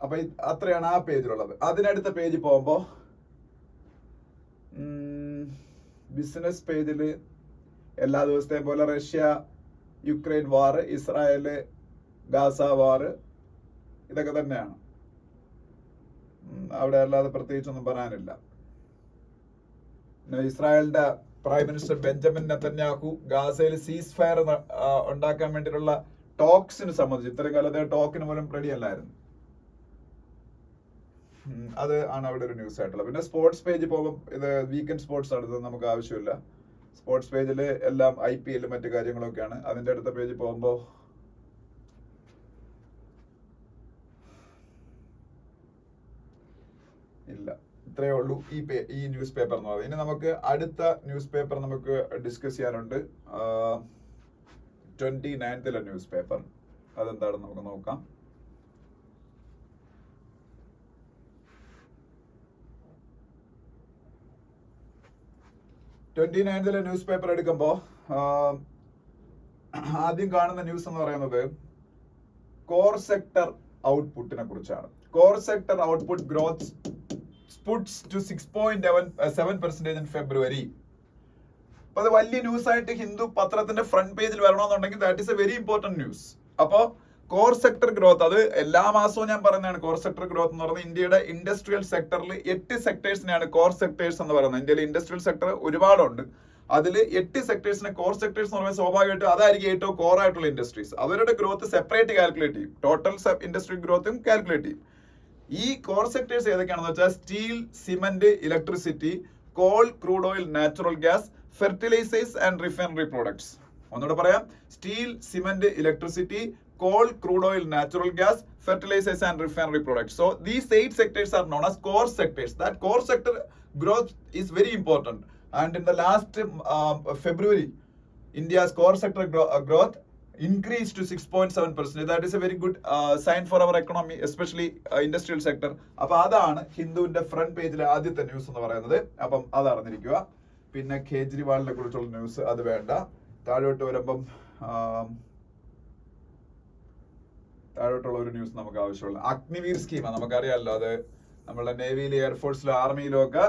Speaker 1: അപ്പൊ അത്രയാണ് ആ പേജിലുള്ളത്. അതിനടുത്ത പേജ് പോകുമ്പോ ബിസിനസ് പേജില് എല്ലാ ദിവസത്തെയും പോലെ റഷ്യ യുക്രൈൻ വാർ, ഇസ്രായേല് ഗാസ വാർ, ഇതൊക്കെ തന്നെയാണ്. അവിടെ അല്ലാതെ പ്രത്യേകിച്ചൊന്നും പറയാനില്ല. ഇസ്രായേലിന്റെ പ്രൈം മിനിസ്റ്റർ ബെഞ്ചമിൻ നെതന്യാഹു ഗാസയിൽ സീസ് ഫയർ ഉണ്ടാക്കാൻ വേണ്ടിയിട്ടുള്ള ടോക്സിന് സംബന്ധിച്ച് ഇത്രയും കാലത്തെ ടോക്കിന് പോലും റെഡി അല്ലായിരുന്നു. അത് ആണ് അവിടെ ഒരു ന്യൂസ് ആയിട്ടുള്ളത്. പിന്നെ സ്പോർട്സ് പേജ് പോകുമ്പോൾ ഇത് വീക്കെൻഡ് സ്പോർട്സ് ആണ്, ഇത് നമുക്ക് ആവശ്യമില്ല. സ്പോർട്സ് പേജിൽ എല്ലാം IPL മറ്റു കാര്യങ്ങളൊക്കെയാണ്. അതിന്റെ അടുത്ത പേജ് പോകുമ്പോൾ ഇല്ല, ഇത്രയേ ഉള്ളൂ ഈ ന്യൂസ് പേപ്പർ എന്ന് പറയുന്നത്. ഇനി നമുക്ക് അടുത്ത ന്യൂസ് പേപ്പർ നമുക്ക് ഡിസ്കസ് ചെയ്യാനുണ്ട്. 29th ന്യൂസ് പേപ്പർ, അതെന്താണെന്ന് നമുക്ക് നോക്കാം. 29th ന്യൂസ് പേപ്പർ എടുക്കുമ്പോൾ ആദ്യം കാണുന്ന ന്യൂസ് എന്ന് പറയുന്നത് കോർ സെക്ടർ ഔട്ട്പുട്ടിനെ കുറിച്ചാണ്. Core sector output growth spurts to 6.7% in February. അപ്പൊ അത് വലിയ ന്യൂസ് ആയിട്ട് ഹിന്ദു പത്രത്തിന്റെ ഫ്രണ്ട് പേജിൽ വരണമെന്നുണ്ടെങ്കിൽ that is a very important news. അപ്പോ കോർ സെക്ടർ ഗ്രോത്ത്, അത് എല്ലാ മാസവും ഞാൻ പറയുന്നതാണ്. കോർ സെക്ടർ ഗ്രോത്ത് എന്ന് പറയുന്നത് ഇന്ത്യയുടെ ഇൻഡസ്ട്രിയൽ സെക്ടറിൽ 8 സെക്ടേഴ്സിനെയാണ് കോർ സെക്ടേഴ്സ് എന്ന് പറയുന്നത്. ഇന്ത്യയിൽ ഇൻഡസ്ട്രിയൽ സെക്ടർ ഒരുപാടുണ്ട്. അതിൽ 8 സെക്ടേഴ്സിനെ കോർ സെക്ടേഴ്സ് എന്ന് പറയുമ്പോൾ സ്വാഭാവികമായിട്ടും അതായിരിക്കും ഏറ്റവും കോർ ആയിട്ടുള്ള ഇൻഡസ്ട്രീസ്. അവരുടെ ഗ്രോത്ത് സെപ്പറേറ്റ് കാൽക്കുലേറ്റ് ചെയ്യും, ടോട്ടൽ ഇൻഡസ്ട്രി ഗ്രോത്തും കാൽക്കുലേറ്റ് ചെയ്യും. ഈ കോർ സെക്ടേഴ്സ് ഏതൊക്കെയാണെന്ന് വെച്ചാൽ steel, cement, electricity, coal, crude oil, natural gas, fertilisers and refinery products. ഒന്നുകൂടെ പറയാം: steel, cement, electricity, coal, crude oil, natural gas, fertilizers and refinery products. So these 8 sectors are known as core sectors. That core sector growth is very important. And in the last February, India's core sector growth increased to 6.7%. That is a very good sign for our economy, especially industrial sector. അപ്പോൾ അതാണ് ഹിന്ദുവിന്റെ front പേജിലെ ആദ്യത്തെ news എന്ന് പറയുന്നത്. അപ്പം അത് അറിഞ്ഞിരിക്കുക. പിന്നെ കേജ്രിവാളിനെ കുറിച്ചുള്ള ന്യൂസ് അത് വേണ്ട. താഴോട്ട് വരുമ്പം താഴോട്ടുള്ള ഒരു ന്യൂസ് നമുക്ക് ആവശ്യമുള്ള അഗ്നിവീർ സ്കീമാണ്. നമുക്കറിയാമല്ലോ, അത് നമ്മളുടെ നേവിയിലും എയർഫോഴ്സിലും ആർമിയിലും ഒക്കെ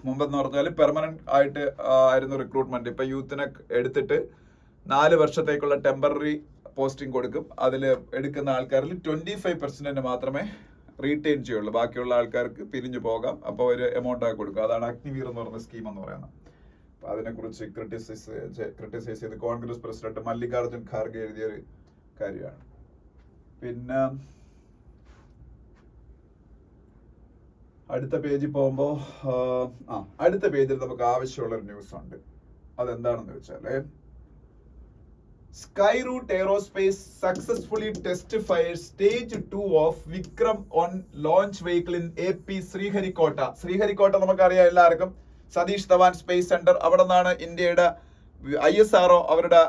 Speaker 1: മുമ്പെന്ന് പറഞ്ഞാൽ പെർമനന്റ് ആയിട്ട് ആയിരുന്നു റിക്രൂട്ട്മെന്റ്. ഇപ്പൊ യൂത്തിനെ എടുത്തിട്ട് 4 വർഷത്തേക്കുള്ള ടെമ്പററി പോസ്റ്റിംഗ് കൊടുക്കും. അതിൽ എടുക്കുന്ന ആൾക്കാരിൽ 25% മാത്രമേ റീറ്റെയിൻ ചെയ്യുള്ളൂ. ബാക്കിയുള്ള ആൾക്കാർക്ക് പിരിഞ്ഞു പോകാം. അപ്പോൾ ഒരു എമൗണ്ട് ആക്കി കൊടുക്കും. അതാണ് അഗ്നിവീർ എന്ന് പറയുന്ന സ്കീം എന്ന് പറയുന്നത്. അപ്പൊ അതിനെക്കുറിച്ച് ക്രിട്ടിസൈസ് ചെയ്ത് കോൺഗ്രസ് പ്രസിഡന്റ് മല്ലികാർജുൻ ഖാർഗെ എഴുതിയൊരു കാര്യമാണ്. പിന്നെ അടുത്ത പേജിൽ പോകുമ്പോ അടുത്ത പേജിൽ നമുക്ക് ആവശ്യമുള്ള ഒരു ന്യൂസ് ഉണ്ട്. അതെന്താണെന്ന് വെച്ചാല് sky root aerospace successfully test fire stage 2 of Vikram on launch vehicle in AP Sriharikota. Sriharikota നമുക്കറിയാം എല്ലാവർക്കും, സതീഷ് ധവാൻ സ്പേസ് സെന്റർ. അവിടെ നിന്നാണ് ഇന്ത്യയുടെ ISRO അവരുടെ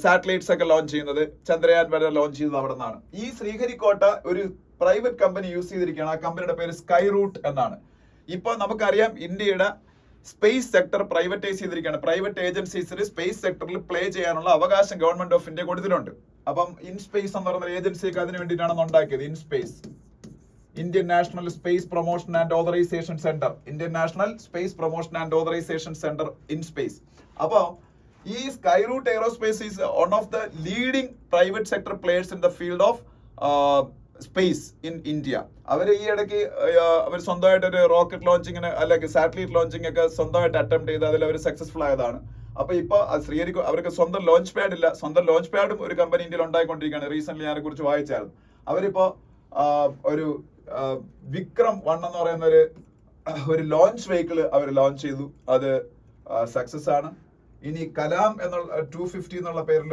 Speaker 1: സാറ്റലൈറ്റ്സ് ഒക്കെ ലോഞ്ച് ചെയ്യുന്നത്. ചന്ദ്രയാൻ വരെ ലോഞ്ച് ചെയ്തത് അവിടെ നിന്നാണ്. ഈ ശ്രീഹരിക്കോട്ട ഒരു പ്രൈവറ്റ് കമ്പനി യൂസ് ചെയ്തിരിക്കുകയാണ്. ആ കമ്പനിയുടെ പേര് സ്കൈ റൂട്ട് എന്നാണ്. ഇപ്പൊ നമുക്കറിയാം ഇന്ത്യയുടെ സ്പേസ് സെക്ടർ പ്രൈവറ്റൈസ് ചെയ്തിരിക്കുകയാണ്. പ്രൈവറ്റ് ഏജൻസീസിന് സ്പേസ് സെക്ടറിൽ പ്ലേ ചെയ്യാനുള്ള അവകാശം ഗവൺമെന്റ് ഓഫ് ഇന്ത്യ കൊടുത്തിട്ടുണ്ട്. അപ്പം ഇൻസ്പേസ് എന്ന് പറയുന്ന ഏജൻസിയൊക്കെ അതിന് വേണ്ടിയിട്ടാണ് ഉണ്ടാക്കിയത്. IN-SPACe, Indian national space promotion and authorisation centre, Indian national space promotion and authorisation centre IN-SPACe. അപ്പോൾ ഈ sky root aerospace is one of the leading private sector players in the field of space in India. അവർ ഈ ഇടയ്ക്ക് അവർ സ്വന്തമായിട്ട് ഒരു rocket ലോഞ്ചിങ്ങിന് അല്ലെങ്കിൽ satellite launching ഒക്കെ സ്വന്തമായിട്ട് അറ്റംപ്റ്റ് ചെയ്ത് അതിൽ അവർ സക്സസ്ഫുൾ ആയതാണ്. അപ്പൊ ഇപ്പൊ ശ്രീഹരിക്കോ അവർക്ക് സ്വന്തം ലോഞ്ച് പാഡ് ഇല്ല. സ്വന്തം ലോഞ്ച് പാഡും ഒരു കമ്പനി ഇന്ത്യയിൽ ഉണ്ടായിക്കൊണ്ടിരിക്കുകയാണ്. റീസെന്റ് ഞാൻ കുറിച്ച് വായിച്ചായിരുന്നു. അവരിപ്പോ ഒരു വിക്രം 1 എന്ന് പറയുന്ന ഒരു ലോഞ്ച് വെഹിക്കിൾ അവർ ലോഞ്ച് ചെയ്തു. അത് സക്സസ് ആണ്. ഇനി കലാം എന്നുള്ള 250 എന്നുള്ള പേരിൽ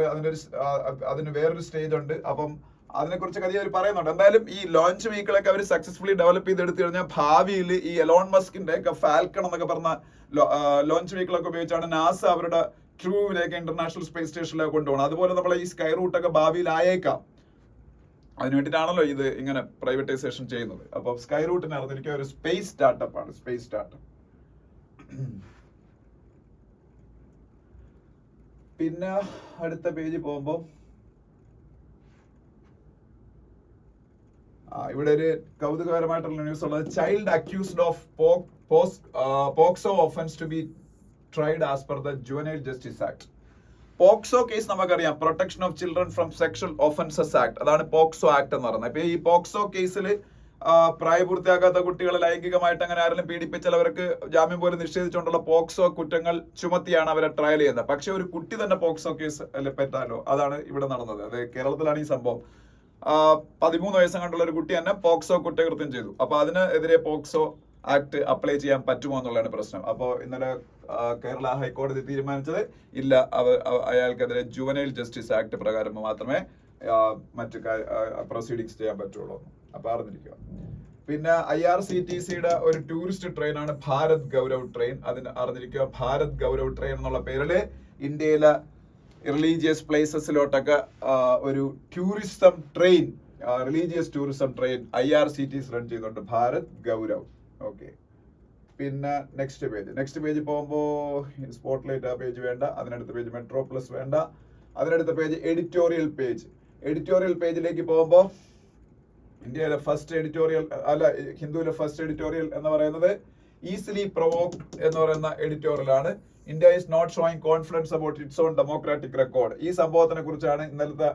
Speaker 1: അതിന് വേറൊരു സ്റ്റേജ് ഉണ്ട്. അപ്പം അതിനെക്കുറിച്ച് അധികം അവർ പറയുന്നുണ്ട്. എന്തായാലും ഈ ലോഞ്ച് വെഹിക്കിളൊക്കെ അവർ സക്സസ്ഫുള്ളി ഡെവലപ്പ് ചെയ്തെടുത്തു കഴിഞ്ഞാൽ ഭാവിയിൽ ഈ എലോൺ മസ്കിന്റെ ഒക്കെ ഫാൽക്കൺ എന്നൊക്കെ പറഞ്ഞ ലോഞ്ച് വെഹിക്കിളൊക്കെ ഉപയോഗിച്ചാണ് നാസ അവരുടെ ട്രൂവിലേക്ക് ഇന്റർനാഷണൽ സ്പേസ് സ്റ്റേഷനിലേക്ക് കൊണ്ടുപോകണം. അതുപോലെ നമ്മളെ ഈ സ്കൈ റൂട്ടൊക്കെ ഭാവിയിൽ ആയേക്കാം. അതിന് വേണ്ടിയിട്ടാണല്ലോ ഇത് ഇങ്ങനെ പ്രൈവറ്റൈസേഷൻ ചെയ്യുന്നത്. അപ്പൊ സ്കൈ റൂട്ടിന് അറിഞ്ഞിരിക്കുക ഒരു സ്പേസ് സ്റ്റാർട്ടപ്പ് ആണ്. Space startup. പിന്നെ അടുത്ത പേജ് പോകുമ്പോ ഇവിടെ ഒരു കൗതുകകരമായിട്ടുള്ള ന്യൂസ് ഉള്ളത്. Child accused of POCSO offence to be tried as per the juvenile justice act. POCSO case നമുക്കറിയാം, protection of children from sexual offences act. അതാണ് പോക്സോ ആക്ട് എന്ന് പറയുന്നത്. ഇപ്പൊ ഈ പോക്സോ കേസിൽ പ്രായപൂർത്തിയാകാത്ത കുട്ടികളെ ലൈംഗികമായിട്ട് അങ്ങനെ ആരെങ്കിലും പീഡിപ്പിച്ചാൽ അവർക്ക് ജാമ്യം പോലും നിഷേധിച്ചുകൊണ്ടുള്ള പോക്സോ കുറ്റങ്ങൾ ചുമത്തിയാണ് അവരെ ട്രയൽ ചെയ്യുന്നത്. പക്ഷെ ഒരു കുട്ടി തന്നെ പോക്സോ കേസ് പറ്റാലോ, അതാണ് ഇവിടെ നടന്നത്. അത് കേരളത്തിലാണ് ഈ സംഭവം. 13 വയസ്സ് കണ്ടുള്ള ഒരു കുട്ടി തന്നെ പോക്സോ കുറ്റകൃത്യം ചെയ്തു. അപ്പൊ അതിനെതിരെ പോക്സോ ആക്ട് അപ്ലൈ ചെയ്യാൻ പറ്റുമോ എന്നുള്ളതാണ് പ്രശ്നം. അപ്പോൾ ഇന്നലെ കേരള ഹൈക്കോടതി തീരുമാനിച്ചത് ഇല്ല, അയാൾക്കെതിരെ ജുവനൈൽ ജസ്റ്റിസ് ആക്ട് പ്രകാരം മാത്രമേ മറ്റു പ്രൊസീഡിങ്സ് ചെയ്യാൻ പറ്റുള്ളൂ. അപ്പൊ അറിഞ്ഞിരിക്കുക. പിന്നെ IRCTCയുടെ ഒരു ടൂറിസ്റ്റ് ട്രെയിൻ ആണ് ഭാരത് ഗൗരവ് ട്രെയിൻ. അതിന് അറിഞ്ഞിരിക്കുക. ഭാരത് ഗൗരവ് ട്രെയിൻ എന്നുള്ള പേരില് ഇന്ത്യയിലെ റിലീജിയസ് പ്ലേസസിലോട്ടൊക്കെ ഒരു tourism train, religious tourism train IRCTC run ചെയ്യുന്നുണ്ട്, ഭാരത് ഗൗരവ്. ഓക്കെ. പിന്നെ നെക്സ്റ്റ് പേജ് പോകുമ്പോ സ്പോട്ട്ലൈറ്റ് ആ പേജ് വേണ്ട. അതിനടുത്ത പേജ് മെട്രോ പ്ലസ് വേണ്ട. അതിനടുത്ത പേജ് എഡിറ്റോറിയൽ പേജ്. എഡിറ്റോറിയൽ പേജിലേക്ക് പോകുമ്പോ ഇന്ത്യയിലെ ഫസ്റ്റ് എഡിറ്റോറിയൽ ഹിന്ദുവിലെ ഫസ്റ്റ് എഡിറ്റോറിയൽ എന്ന് പറയുന്നത് ഈസിലി പ്രൊവോക്ഡ് എന്ന് പറയുന്ന എഡിറ്റോറിയലാണ്. India is not showing confidence about its own democratic record. ഈ സംഭവത്തിനെ കുറിച്ചാണ് ഇന്നലത്തെ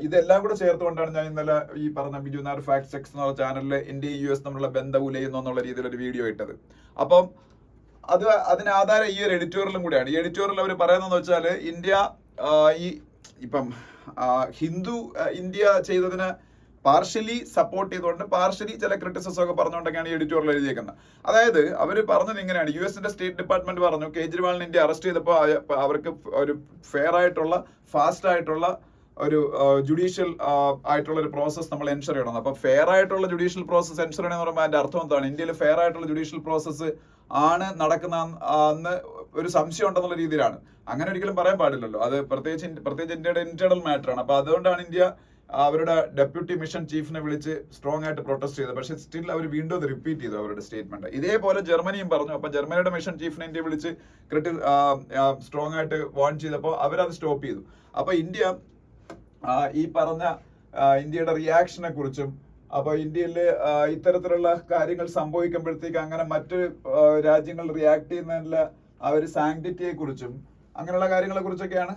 Speaker 1: ഇതെല്ലാം കൂടെ ചേർത്തുകൊണ്ടാണ് ഞാൻ ഇന്നലെ ഈ പറഞ്ഞ ബിജുനാർ ഫാക്ട് ചെക്സ് എന്ന ചാനലിൽ ഇന്ത്യ US തമ്മിലുള്ള ബന്ധം ഉലയുന്നു എന്നുള്ള രീതിയിൽ ഒരു വീഡിയോ ഇട്ടത്. അപ്പം അതിന് ആധാരം ഈ ഒരു എഡിറ്റോറിയലും കൂടെയാണ്. ഈ എഡിറ്റോറിയൽ അവർ പറയുന്നതെന്ന് വെച്ചാൽ ഇന്ത്യ ഇപ്പം ഇന്ത്യ ചെയ്തതിന് പാർഷ്യലി സപ്പോർട്ട് ചെയ്തുകൊണ്ട് പാർഷ്യലി ചില ക്രിറ്റിസിസം ഒക്കെ പറഞ്ഞുകൊണ്ടൊക്കെയാണ് ഈ എഡിറ്റോറിയൽ എഴുതിയേക്കുന്നത്. അതായത് അവർ പറഞ്ഞത് ഇങ്ങനെയാണ്. US സ്റ്റേറ്റ് ഡിപ്പാർട്ട്മെന്റ് പറഞ്ഞു കേജ്രിവാളിനെ ഇന്ത്യ അറസ്റ്റ് ചെയ്തപ്പോൾ അവർക്ക് ഒരു ഫെയർ ആയിട്ടുള്ള ഫാസ്റ്റ് ആയിട്ടുള്ള ഒരു ജുഡീഷ്യൽ ആയിട്ടുള്ള ഒരു പ്രോസസ് നമ്മൾ എൻഷർ ചെയ്യണം. അപ്പൊ ഫെയർ ആയിട്ടുള്ള ജുഡീഷ്യൽ പ്രോസസ് എൻഷർ ചെയ്യണമെന്ന് പറയുമ്പോൾ അതിന്റെ അർത്ഥം എന്താണ്? ഇന്ത്യയിൽ ഫെയർ ആയിട്ടുള്ള ജുഡീഷ്യൽ പ്രോസസ്സ് ആണ് നടക്കുന്ന എന്ന് ഒരു സംശയം ഉണ്ടെന്നുള്ള രീതിയിലാണ്. അങ്ങനെ ഒരിക്കലും പറയാൻ പാടില്ലല്ലോ. അത് പ്രത്യേകിച്ച് ഇന്ത്യയുടെ ഇന്റേണൽ മാറ്റർ ആണ്. അപ്പൊ അതുകൊണ്ടാണ് ഇന്ത്യ അവരുടെ ഡെപ്യൂട്ടി മിഷൻ ചീഫിനെ വിളിച്ച് സ്ട്രോങ് ആയിട്ട് പ്രൊട്ടസ്റ്റ് ചെയ്തത്. പക്ഷെ സ്റ്റിൽ അവർ വീണ്ടും അത് റിപ്പീറ്റ് ചെയ്തു അവരുടെ സ്റ്റേറ്റ്മെന്റ്. ഇതേപോലെ ജർമ്മനിയും പറഞ്ഞു. അപ്പൊ ജർമ്മനിയുടെ മിഷൻ ചീഫിനെ ഇന്ത്യ വിളിച്ച് സ്ട്രോങ് ആയിട്ട് വാൺ ചെയ്തപ്പോൾ അവരത് സ്റ്റോപ്പ് ചെയ്തു. അപ്പൊ ഇന്ത്യ ഈ പറഞ്ഞ ഇന്ത്യയുടെ റിയാക്ഷനെ കുറിച്ചും അപ്പൊ ഇന്ത്യയിൽ ഇത്തരത്തിലുള്ള കാര്യങ്ങൾ സംഭവിക്കുമ്പോഴത്തേക്ക് അങ്ങനെ മറ്റ് രാജ്യങ്ങൾ റിയാക്ട് ചെയ്യുന്നതിനുള്ള ആ ഒരു സാങ്ക്ടിറ്റിയെ കുറിച്ചും അങ്ങനെയുള്ള കാര്യങ്ങളെ കുറിച്ചൊക്കെയാണ്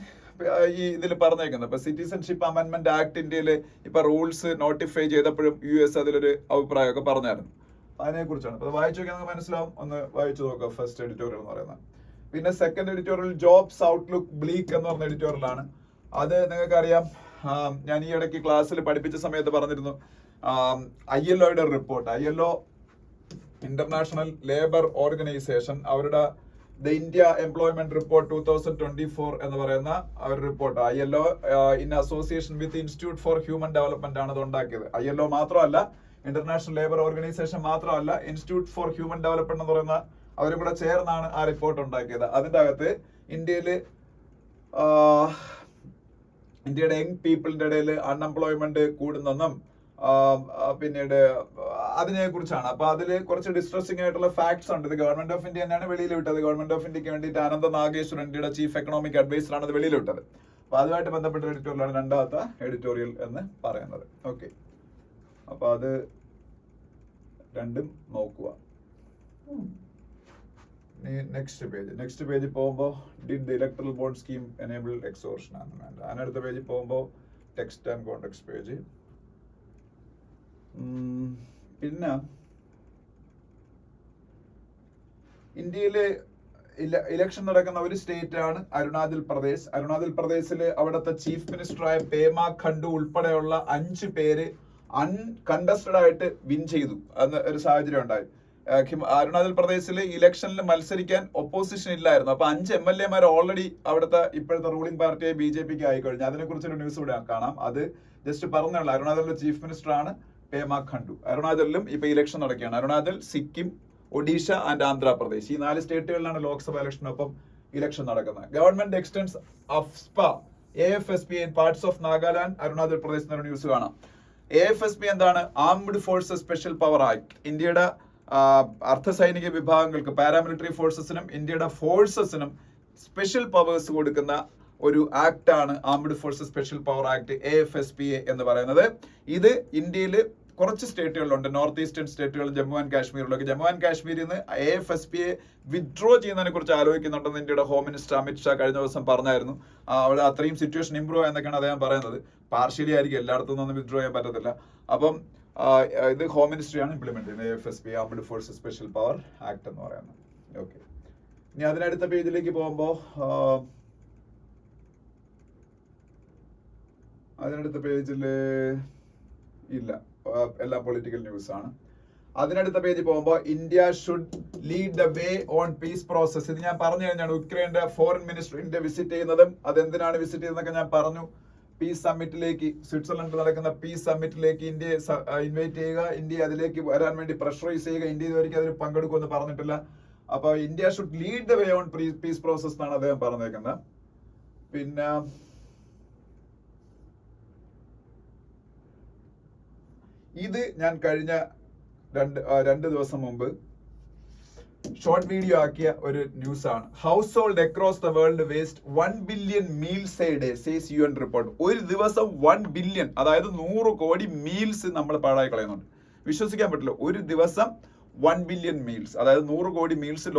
Speaker 1: ഈ ഇതിൽ പറഞ്ഞേക്കുന്നത്. ഇപ്പൊ സിറ്റിസൺഷിപ്പ് അമെന്റ്മെന്റ് ആക്ട് ഇന്ത്യയിൽ ഇപ്പൊ റൂൾസ് നോട്ടിഫൈ ചെയ്തപ്പോഴും US അതിലൊരു അഭിപ്രായമൊക്കെ പറഞ്ഞായിരുന്നു. അതിനെ കുറിച്ചാണ്. അപ്പൊ വായിച്ചു നോക്കിയാൽ നമുക്ക് മനസ്സിലാവും. ഒന്ന് വായിച്ചു നോക്കാം ഫസ്റ്റ് എഡിറ്റോറിയൽ എന്ന് പറയുന്നത്. പിന്നെ സെക്കൻഡ് എഡിറ്റോറിയൽ ജോബ്സ് ഔട്ട്ലുക്ക് ബ്ലീക്ക് എന്ന് പറഞ്ഞ എഡിറ്റോറിയലാണ്. അത് നിങ്ങൾക്കറിയാം, ഞാൻ ഈ ഇടയ്ക്ക് ക്ലാസ്സിൽ പഠിപ്പിച്ച സമയത്ത് പറഞ്ഞിരുന്നു. ILOയുടെ report, ILO international labour organisation, അവരുടെ ദ ഇന്ത്യ എംപ്ലോയ്മെന്റ് റിപ്പോർട്ട് 2024 എന്ന് പറയുന്ന ഒരു report ILO in association with institute for human development ആണ് ഇത് ഉണ്ടാക്കിയത്. ILO മാത്രമല്ല, ഇന്റർനാഷണൽ ലേബർ ഓർഗനൈസേഷൻ മാത്രമല്ല, ഇൻസ്റ്റിറ്റ്യൂട്ട് ഫോർ ഹ്യൂമൻ ഡെവലപ്മെന്റ് എന്ന് പറയുന്ന അവരും കൂടെ ചേർന്നാണ് ആ റിപ്പോർട്ട് ഉണ്ടാക്കിയത്. അതിന്റെ അകത്ത് ഇന്ത്യയുടെ യങ് പീപ്പിളിന്റെ ഇടയിൽ അൺഎംപ്ലോയ്മെന്റ് കൂടുന്നെന്നും പിന്നീട് അതിനെ കുറിച്ചാണ്. അപ്പൊ അതില് കുറച്ച് ഡിസ്ട്രസിംഗ് ആയിട്ടുള്ള ഫാക്ട്സ് ഉണ്ട്. ഇത് ഗവൺമെന്റ് ഓഫ് ഇന്ത്യ തന്നെയാണ് വെളിയിൽ വിട്ടത്. ഗവൺമെന്റ് ഓഫ് ഇന്ത്യക്ക് വേണ്ടിയിട്ട് അനന്ത നാഗേശ്വരൻ, ഇന്ത്യയുടെ ചീഫ് എക്കണോമിക് അഡ്വൈസർ ആണ് ഇത് വെളിയിൽ വിട്ടത്. അപ്പൊ അതുമായിട്ട് ബന്ധപ്പെട്ട എഡിറ്റോറിയലാണ് രണ്ടാമത്തെ എഡിറ്റോറിയൽ എന്ന് പറയുന്നത്. ഓക്കെ, അപ്പൊ അത് രണ്ടും നോക്കുക. നെക്സ്റ്റ് പേജ് പോകുമ്പോൾ did the electoral bond scheme enable extortion ആണ് വേണ്ട. അതിനടുത്ത പേജിൽ പോകുമ്പോൾ ടെക്സ്റ്റ് ആൻഡ് കോണ്ടെക്സ്റ്റ് പേജ്. പിന്നെ ഇന്ത്യയിലെ ഇലക്ഷൻ നടക്കുന്ന ഒരു സ്റ്റേറ്റ് ആണ് അരുണാചൽ പ്രദേശ്. അരുണാചൽ പ്രദേശിൽ അവിടുത്തെ ചീഫ് മിനിസ്റ്ററായ പേമ ഖണ്ഡു ഉൾപ്പെടെയുള്ള 5 പേര് അൺകണ്ടസ്റ്റഡ് ആയിട്ട് വിൻ ചെയ്തു എന്ന ഒരു സാഹചര്യം ഉണ്ടായി. അരുണാചൽ പ്രദേശിൽ ഇലക്ഷനിൽ മത്സരിക്കാൻ ഒപ്പോസിഷൻ ഇല്ലായിരുന്നു. അപ്പൊ 5 MLA ഓൾറെഡി അവിടുത്തെ ഇപ്പോഴത്തെ റൂളിംഗ് പാർട്ടിയായി BJPക്ക് ആയിക്കഴിഞ്ഞു. അതിനെ കുറിച്ചൊരു ന്യൂസ് ഇവിടെ കാണാം. അത് ജസ്റ്റ് പറഞ്ഞുള്ള അരുണാചലിലെ ചീഫ് മിനിസ്റ്റർ ആണ് പേമ ഖണ്ഡു. അരുണാചലിലും ഇപ്പൊ ഇലക്ഷൻ നടക്കുകയാണ്. അരുണാചൽ, സിക്കിം, ഒഡീഷ ആൻഡ് ആന്ധ്രാപ്രദേശ്, ഈ 4 സ്റ്റേറ്റുകളിലാണ് ലോക്സഭ ഇലക്ഷനൊപ്പം ഇലക്ഷൻ നടക്കുന്നത്. Government extends AFSPA AFSP in parts of Nagaland, Arunachal Pradesh എന്നൊരു ന്യൂസ് കാണാം. AFSP എന്താണ്? Armed forces special power act. ഇന്ത്യയുടെ അർദ്ധസൈനിക വിഭാഗങ്ങൾക്ക്, പാരാമിലിറ്ററി ഫോഴ്സസിനും ഇന്ത്യയുടെ ഫോഴ്സസിനും സ്പെഷ്യൽ പവേഴ്സ് കൊടുക്കുന്ന ഒരു ആക്ട് ആണ് armed forces special power act, AFSPA എന്ന് പറയുന്നത്. ഇത് ഇന്ത്യയിൽ കുറച്ച് സ്റ്റേറ്റുകളിലുണ്ട്, നോർത്ത് ഈസ്റ്റേൺ സ്റ്റേറ്റുകൾ, ജമ്മു ആൻഡ് കാശ്മീരിലൊക്കെ. ജമ്മു ആൻഡ് കാശ്മീരിൽ നിന്ന് AFSPA വിഡ്രോ ചെയ്യുന്നതിനെ കുറിച്ച് ആലോചിക്കുന്നുണ്ടെന്ന് ഇന്ത്യയുടെ ഹോം മിനിസ്റ്റർ അമിത് ഷാ കഴിഞ്ഞ ദിവസം പറഞ്ഞായിരുന്നു. അവിടെ അത്രയും സിറ്റുവേഷൻ ഇംപ്രൂവ് എന്നൊക്കെയാണ് അദ്ദേഹം പറയുന്നത്. പാർഷ്യലി ആയിരിക്കും, എല്ലായിടത്തു നിന്നും വിഡ്രോ ചെയ്യാൻ പറ്റത്തില്ല. അപ്പം ഇത് ഹോം മിനിസ്ട്രിയാണ് ഇംപ്ലിമെന്റ് ചെയ്യുന്നത്, AFSPA armed forces special power act എന്ന് പറയുന്നത്. ഓക്കെ, ഇനി അതിനടുത്ത പേജിലേക്ക് പോകുമ്പോൾ അതിനടുത്ത പേജിൽ ഇല്ല, എല്ലാ പൊളിറ്റിക്കൽ ന്യൂസ് ആണ്. അതിനടുത്ത പേജിൽ പോകുമ്പോൾ India should lead the way on peace process. ഇത് ഞാൻ പറഞ്ഞു കഴിഞ്ഞാണ്. ഉക്രൈന്റെ ഫോറിൻ മിനിസ്റ്റർ ഇന്ത്യ വിസിറ്റ് ചെയ്യുന്നതും അതെന്തിനാണ് വിസിറ്റ് ചെയ്യുന്നതൊക്കെ ഞാൻ പറഞ്ഞു. പീസ് സമ്മിറ്റിലേക്ക്, സ്വിറ്റ്സർലൻഡിൽ നടക്കുന്ന പീസ് സമ്മിറ്റിലേക്ക് ഇന്ത്യയെ ഇൻവൈറ്റ് ചെയ്യുക, ഇന്ത്യ അതിലേക്ക് വരാൻ വേണ്ടി പ്രഷറൈസ് ചെയ്യുക. ഇന്ത്യ ഇതുവരെയ്ക്ക് അതിൽ പങ്കെടുക്കുമെന്ന് പറഞ്ഞിട്ടില്ല. അപ്പൊ India should lead the way on peace process എന്നാണ് അദ്ദേഹം പറഞ്ഞേക്കുന്നത്. പിന്നെ ഇത് ഞാൻ കഴിഞ്ഞ രണ്ട് ദിവസം മുമ്പ് ഷോർട്ട് വീഡിയോ ആക്കിയ ഒരു ന്യൂസ് ആണ്. House hold across the world waste 1 billion meals A day says UN report. ഒരു ദിവസം 1 ബില്യൺ, അതായത് 100 കോടി മീൽസ് നമ്മൾ പാഴായി കളയുന്നുണ്ട്. വിശ്വസിക്കാൻ പറ്റില്ല. ഒരു ദിവസം 1 ബില്യൺ മീൽസ്, അതായത് 100 കോടി മീൽസ്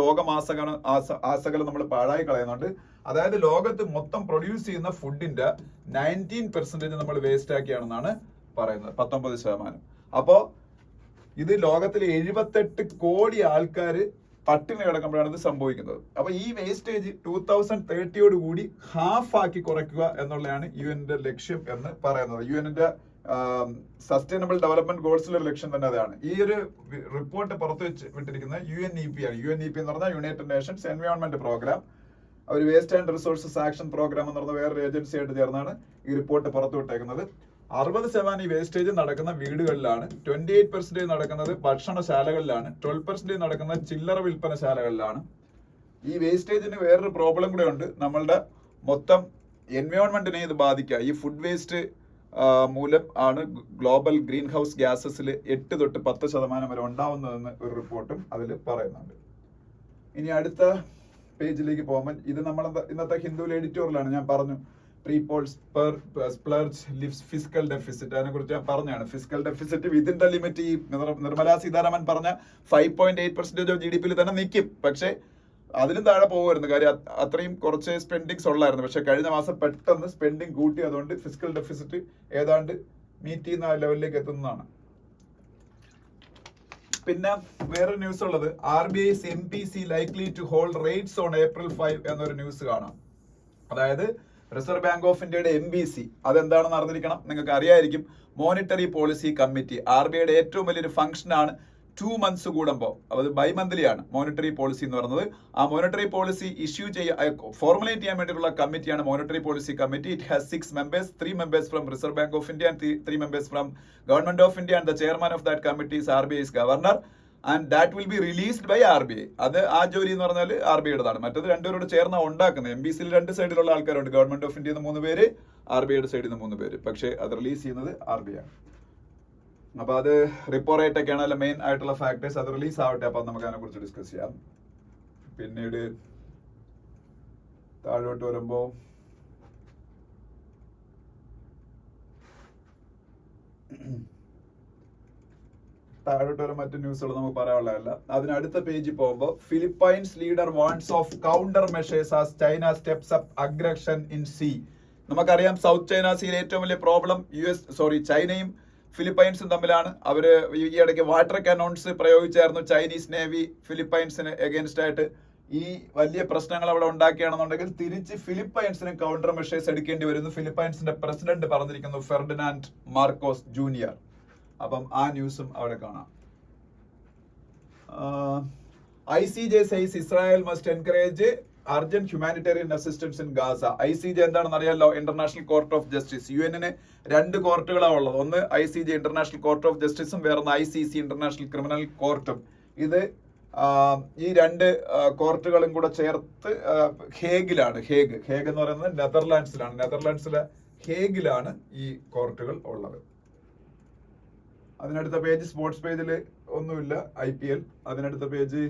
Speaker 1: ആസകലം നമ്മൾ പാഴായി കളയുന്നുണ്ട്. അതായത് ലോകത്ത് മൊത്തം പ്രൊഡ്യൂസ് ചെയ്യുന്ന ഫുഡിന്റെ 19% നമ്മൾ വേസ്റ്റ് ആക്കിയാണെന്നാണ് പറയുന്നത്, 19%. അപ്പോ ഇത് ലോകത്തിലെ 78 കോടി ആൾക്കാർ പട്ടിണി കിടക്കുമ്പോഴാണ് ഇത് സംഭവിക്കുന്നത്. അപ്പൊ ഈ വേസ്റ്റേജ് 2030 കൂടി ഹാഫ് ആക്കി കുറയ്ക്കുക എന്നുള്ളതാണ് UN-ന്റെ ലക്ഷ്യം എന്ന് പറയുന്നത്. UN-ന്റെ സസ്റ്റൈനബിൾ ഡെവലപ്മെന്റ് ഗോൾസിലെ ഒരു ലക്ഷ്യം തന്നെ അതാണ്. ഈ ഒരു റിപ്പോർട്ട് പുറത്തു വിട്ടിരിക്കുന്നത് UNEP ആണ്. UNEP എന്ന് പറഞ്ഞാൽ യുണൈറ്റഡ് നേഷൻസ് എൻവയോൺമെന്റ് പ്രോഗ്രാം. അവർ waste and resources action programme എന്ന് പറഞ്ഞ വേറൊരു ഏജൻസി ആയിട്ട് ചേർന്നാണ് ഈ റിപ്പോർട്ട് പുറത്തുവിട്ടേക്കുന്നത്. 60% ഈ വേസ്റ്റേജ് നടക്കുന്ന വീടുകളിലാണ്, 28% നടക്കുന്നത് ഭക്ഷണശാലകളിലാണ്, 12% നടക്കുന്ന ചില്ലറ വിൽപ്പനശാലകളിലാണ്. ഈ വേസ്റ്റേജിന് വേറൊരു പ്രോബ്ലം കൂടെ ഉണ്ട്. നമ്മളുടെ മൊത്തം എൻവയോൺമെന്റിനെ ഇത് ബാധിക്കുക. ഈ ഫുഡ് വേസ്റ്റ് മൂലം ആണ് ഗ്ലോബൽ ഗ്രീൻ ഹൗസ് ഗ്യാസസിൽ 8 തൊട്ട് 10% വരെ ഉണ്ടാവുന്നതെന്ന് ഒരു റിപ്പോർട്ടും അതിൽ പറയുന്നുണ്ട്. ഇനി അടുത്ത പേജിലേക്ക് പോകുമ്പോൾ ഇത് നമ്മൾ ഇന്നത്തെ ഹിന്ദുവിലെ എഡിറ്റോറിയലാണ്. ഞാൻ പറഞ്ഞു ഫിസിക്കൽ ഡെഫിസിറ്റ്, അതിനെ കുറിച്ച് ഞാൻ പറഞ്ഞാണ്. ഫിസിക്കൽ ഡെഫിസിറ്റ് വിതിന്റെ ലിമിറ്റ് ഈ നിർമ്മലാ സീതാരാമൻ പറഞ്ഞ 5.8% ഓഫ് GDP തന്നെ നിൽക്കും. പക്ഷേ അതിലും താഴെ പോകുമായിരുന്നു. കാര്യം അത്രയും കുറച്ച് സ്പെൻഡിങ്സ് ഉള്ളായിരുന്നു. പക്ഷെ കഴിഞ്ഞ മാസം പെട്ടെന്ന് സ്പെൻഡിങ് കൂട്ടി. അതുകൊണ്ട് ഫിസിക്കൽ ഡെഫിസിറ്റ് ഏതാണ്ട് മീറ്റ് ചെയ്യുന്ന ആ ലെവലിലേക്ക് എത്തുന്നതാണ്. പിന്നെ വേറൊരു ന്യൂസ് ഉള്ളത്, RBI's MPC likely to hold rates on April 5 എന്നൊരു ന്യൂസ് കാണാം. അതായത് റിസർവ് ബാങ്ക് ഓഫ് ഇന്ത്യയുടെ MPC അതെന്താണെന്ന് അറിഞ്ഞിരിക്കണം. നിങ്ങൾക്ക് അറിയായിരിക്കും, മോണിറ്ററി പോളിസി കമ്മിറ്റി. RBIയുടെ ഏറ്റവും വലിയൊരു ഫംഗ്ഷനാണ് 2 months കൂടുമ്പോൾ, അത് ബൈമന്ത്ലി ആണ് മോണിറ്ററി പോളിസി എന്ന് പറയുന്നത്. ആ മോണിറ്ററി പോളിസി ഫോർമുലേറ്റ് ചെയ്യാൻ വേണ്ടിയിട്ടുള്ള കമ്മിറ്റിയാണ് monetary policy committee. It has 6 members, 3 members from reserve bank of India and 3 members from government of India. And the chairman of that committee is RBI's governor and that will be released by RBI. അത് ആ ജോലി എന്ന് പറഞ്ഞാൽ RBIയുടേതാണ്. മറ്റത് രണ്ടുപേരോട് ചേർന്ന ഉണ്ടാക്കുന്നത്. MPCയിൽ 2 സൈഡിലുള്ള ആൾക്കാരുണ്ട്. ഗവൺമെന്റ് ഓഫ് ഇന്ത്യയിൽ നിന്ന് 3 പേര്, RBIയുടെ സൈഡിൽ നിന്ന് 3 പേര്. പക്ഷേ അത് റിലീസ് ചെയ്യുന്നത് RBI ആണ്. അപ്പൊ അത് റിപ്പോ റേറ്റ് ഒക്കെയാണ് അല്ല മെയിൻ ആയിട്ടുള്ള ഫാക്ടേഴ്സ്. അത് റിലീസ് ആവട്ടെ, അപ്പൊ നമുക്ക് അതിനെ കുറിച്ച് ഡിസ്കസ് ചെയ്യാം. പിന്നീട് താഴോട്ട് വരുമ്പോ മറ്റു ന്യൂസുകൾ നമുക്ക് പറയാനുള്ളതല്ല. അതിനടുത്ത പേജിൽ പോകുമ്പോൾ Philippines leader wants of counter measures as China steps up aggression in sea. നമുക്കറിയാം, സൗത്ത് ചൈന സീയിൽ ഏറ്റവും വലിയ പ്രോബ്ലം ചൈനയും ഫിലിപ്പൈൻസും തമ്മിലാണ്. അവര് ഈ ഇടയ്ക്ക് വാട്ടർ കനോൺസ് പ്രയോഗിച്ചായിരുന്നു ചൈനീസ് നേവി ഫിലിപ്പൈൻസിന് എഗൻസ്റ്റ് ആയിട്ട്. ഈ വലിയ പ്രശ്നങ്ങൾ അവിടെ ഉണ്ടാക്കുകയാണെന്നുണ്ടെങ്കിൽ തിരിച്ച് ഫിലിപ്പൈൻസിന് കൗണ്ടർ മെഷേഴ്സ് എടുക്കേണ്ടി വരുന്നു. ഫിലിപ്പൈൻസിന്റെ പ്രസിഡന്റ് പറഞ്ഞിരിക്കുന്നു, ഫെർഡിനാൻഡ് മാർക്കോസ് ജൂനിയർ. അപ്പം ആ ന്യൂസും അവിടെ കാണാം. ICJ says Israel must encourage urgent humanitarian assistance in Gaza. ICJ എന്താണെന്ന് അറിയാലോ, ഇന്റർനാഷണൽ കോർട്ട് ഓഫ് ജസ്റ്റിസ്. UN-ന് 2 കോർട്ടുകളാണ് ഉള്ളത്. ഒന്ന് ICJ ഇന്റർനാഷണൽ കോർട്ട് ഓഫ് ജസ്റ്റിസും വേറൊന്ന് ICC ഇന്റർനാഷണൽ ക്രിമിനൽ കോർട്ടും. ഇത് ഈ 2 കോർട്ടുകളും കൂടെ ചേർത്ത് ഹേഗിലാണ്. ഹേഗ് എന്ന് പറയുന്നത് നെതർലാൻഡ്സിലാണ്. നെതർലാൻഡ്സിലെ ഹേഗിലാണ് ഈ കോർട്ടുകൾ ഉള്ളത്. അതിനടുത്ത പേജ് സ്പോർട്സ് പേജിൽ ഒന്നുമില്ല, IPL. അതിനടുത്ത page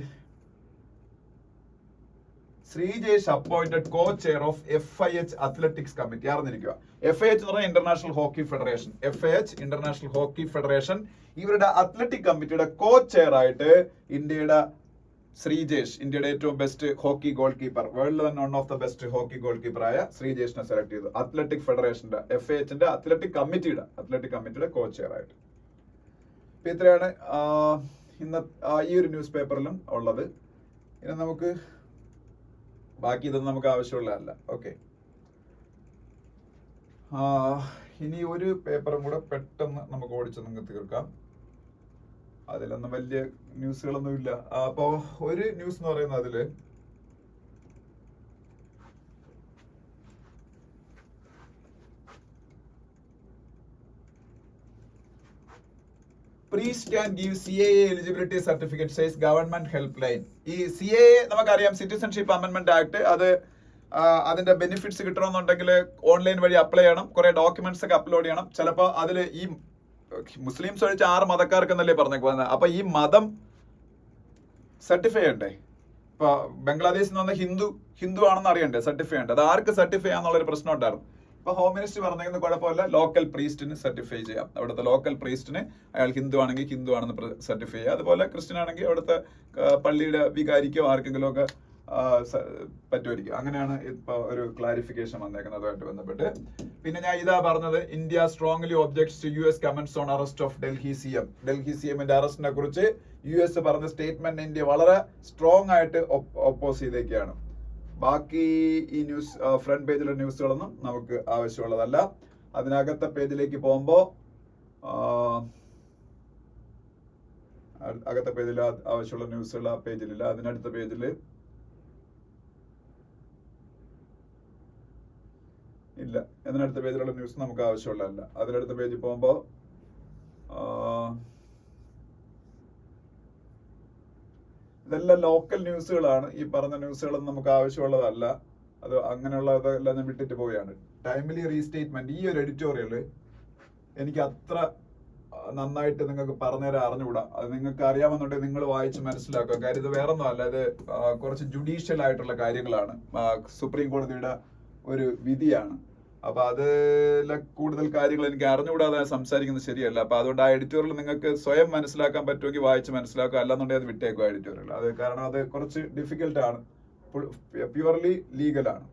Speaker 1: Sreejesh appointed co chair of FIH athletics committee. അറിഞ്ഞിരിക്കുക, FIH എന്ന് പറഞ്ഞാൽ international hockey federation. FIH international hockey federation ഇവരുടെ അത്ലറ്റിക് കമ്മിറ്റിയുടെ കോ ചെയർ ആയിട്ട് ഇന്ത്യയുടെ ശ്രീജേഷ്, ഇന്ത്യയുടെ ഏറ്റവും ബെസ്റ്റ് ഹോക്കി ഗോൾ കീപ്പർ, വേൾഡിൽ തന്നെ one of the best hockey goal keeper ആയ ശ്രീജേഷിനെ സെലക്ട് ചെയ്തു. അത്ലറ്റിക് ഫെഡറേഷന്റെ FIHന്റെ അത്ലറ്റിക് കമ്മിറ്റിയുടെ കോ ചെയർ ആയിട്ട്. ഇത്രയാണ് ഇന്ന് ഈ ഒരു ന്യൂസ് പേപ്പറിലും ഉള്ളത്. ഇനി നമുക്ക് ബാക്കി ഇതൊന്നും നമുക്ക് ആവശ്യമുള്ളതല്ല. ഓക്കെ, ഇനി ഒരു പേപ്പറും കൂടെ പെട്ടെന്ന് നമുക്ക് ഓടിച്ച് നിങ്ങൾക്ക് തീർക്കാം. അതിലൊന്നും വലിയ ന്യൂസുകളൊന്നും ഇല്ല. അപ്പോ ഒരു ന്യൂസ് എന്ന് പറയുന്നത് അതില് Priest can give CAA eligibility certificate, says government helpline. ഈ CAA നമുക്കറിയാം, സിറ്റിസൺഷിപ്പ് അമെന്റ്മെന്റ് ആക്ട്. അത് അതിന്റെ ബെനിഫിറ്റ്സ് കിട്ടണമെന്നുണ്ടെങ്കിൽ ഓൺലൈൻ വഴി അപ്ലൈ ചെയ്യണം, കുറെ ഡോക്യുമെന്റ്സ് ഒക്കെ അപ്ലോഡ് ചെയ്യണം. ചിലപ്പോൾ അതിൽ ഈ മുസ്ലിംസ് ഒഴിച്ച് 6 മതക്കാർക്ക് എന്നല്ലേ പറഞ്ഞേക്കുന്നത്. അപ്പൊ ഈ മതം സർട്ടിഫൈ ചെയ്യണ്ടേ? ഇപ്പൊ ബംഗ്ലാദേശിൽ നിന്ന് വന്ന ഹിന്ദു ആണെന്ന് അറിയണ്ടേ? സർട്ടിഫൈ ചെയ്യണ്ടേ? അത് ആർക്ക് സർട്ടിഫൈ ചെയ്യാന്നുള്ളൊരു പ്രശ്നം ഉണ്ടായിരുന്നു. ഇപ്പൊ ഹോം മിനിസ്റ്റർ പറഞ്ഞിരിക്കുന്ന കുഴപ്പമില്ല, ലോക്കൽ പ്രീസ്റ്റിന് സർട്ടിഫൈ ചെയ്യാം. അവിടുത്തെ ലോക്കൽ പ്രീസ്റ്റിന് അയാൾ ഹിന്ദു ആണെങ്കിൽ ഹിന്ദു ആണെന്ന് സർട്ടിഫൈ ചെയ്യാം. അതുപോലെ ക്രിസ്ത്യൻ ആണെങ്കിൽ അവിടുത്തെ പള്ളിയുടെ വികാരിക്കോ ആർക്കെങ്കിലും ഒക്കെ പറ്റുമായിരിക്കും. അങ്ങനെയാണ് ഇപ്പൊ ഒരു ക്ലാരിഫിക്കേഷൻ വന്നേക്കുന്നത് അതുമായിട്ട് ബന്ധപ്പെട്ട്. പിന്നെ ഞാൻ ഇതാ പറഞ്ഞത്, India strongly objects to US comments on arrest of Delhi CM. Delhi CMന്റെ അറസ്റ്റിനെ കുറിച്ച് US പറഞ്ഞ സ്റ്റേറ്റ്മെന്റ് ഇന്ത്യ വളരെ സ്ട്രോങ് ആയിട്ട് ഒപ്പോസ് ചെയ്തേക്കാണ്. ബാക്കി ഈ ന്യൂസ് ഫ്രണ്ട് പേജിലെ ന്യൂസുകളൊന്നും നമുക്ക് ആവശ്യമുള്ളതല്ല. അതിനകത്തെ പേജിലേക്ക് പോകുമ്പോ അകത്തെ പേജിൽ ആവശ്യമുള്ള ന്യൂസുകൾ ആ പേജിലില്ല. അതിനടുത്ത പേജിൽ ഇല്ല. അതിനടുത്ത പേജിലുള്ള ന്യൂസ് നമുക്ക് ആവശ്യമുള്ളതല്ല. അതിനടുത്ത പേജിൽ പോകുമ്പോ ഇതെല്ലാം ലോക്കൽ ന്യൂസുകളാണ്. ഈ പറഞ്ഞ ന്യൂസുകളൊന്നും നമുക്ക് ആവശ്യമുള്ളതല്ല. അത് അങ്ങനെയുള്ളതെല്ലാം ഞാൻ വിട്ടിട്ട് പോവുകയാണ്. ടൈംലി റീസ്റ്റേറ്റ്മെന്റ്, ഈ ഒരു എഡിറ്റോറിയൽ എനിക്ക് അത്ര നന്നായിട്ട് നിങ്ങൾക്ക് പറഞ്ഞുതരാൻ അറിഞ്ഞുകൂടാ. അത് നിങ്ങൾക്ക് അറിയാമെന്നുണ്ടെങ്കിൽ നിങ്ങൾ വായിച്ച് മനസ്സിലാക്കുക. കാര്യം ഇത് വേറൊന്നും അല്ല, ഇത് കുറച്ച് ജുഡീഷ്യൽ ആയിട്ടുള്ള കാര്യങ്ങളാണ്. സുപ്രീം കോടതിയുടെ ഒരു വിധിയാണ്. അപ്പൊ അതിലെ കൂടുതൽ കാര്യങ്ങൾ എനിക്ക് അറിഞ്ഞുകൂടാതെ സംസാരിക്കുന്നത് ശരിയല്ല. അപ്പൊ അതുകൊണ്ട് ആ എഡിറ്റോറിയൽ നിങ്ങൾക്ക് സ്വയം മനസ്സിലാക്കാൻ പറ്റുമെങ്കിൽ വായിച്ച് മനസ്സിലാക്കുക, അല്ലാന്നുണ്ടെങ്കിൽ അത് വിട്ടേക്കുക എഡിറ്റോറിയൽ. അത് കാരണം അത് കുറച്ച് ഡിഫിക്കൽട്ട് ആണ്, പ്യുവർലി ലീഗലാണ്.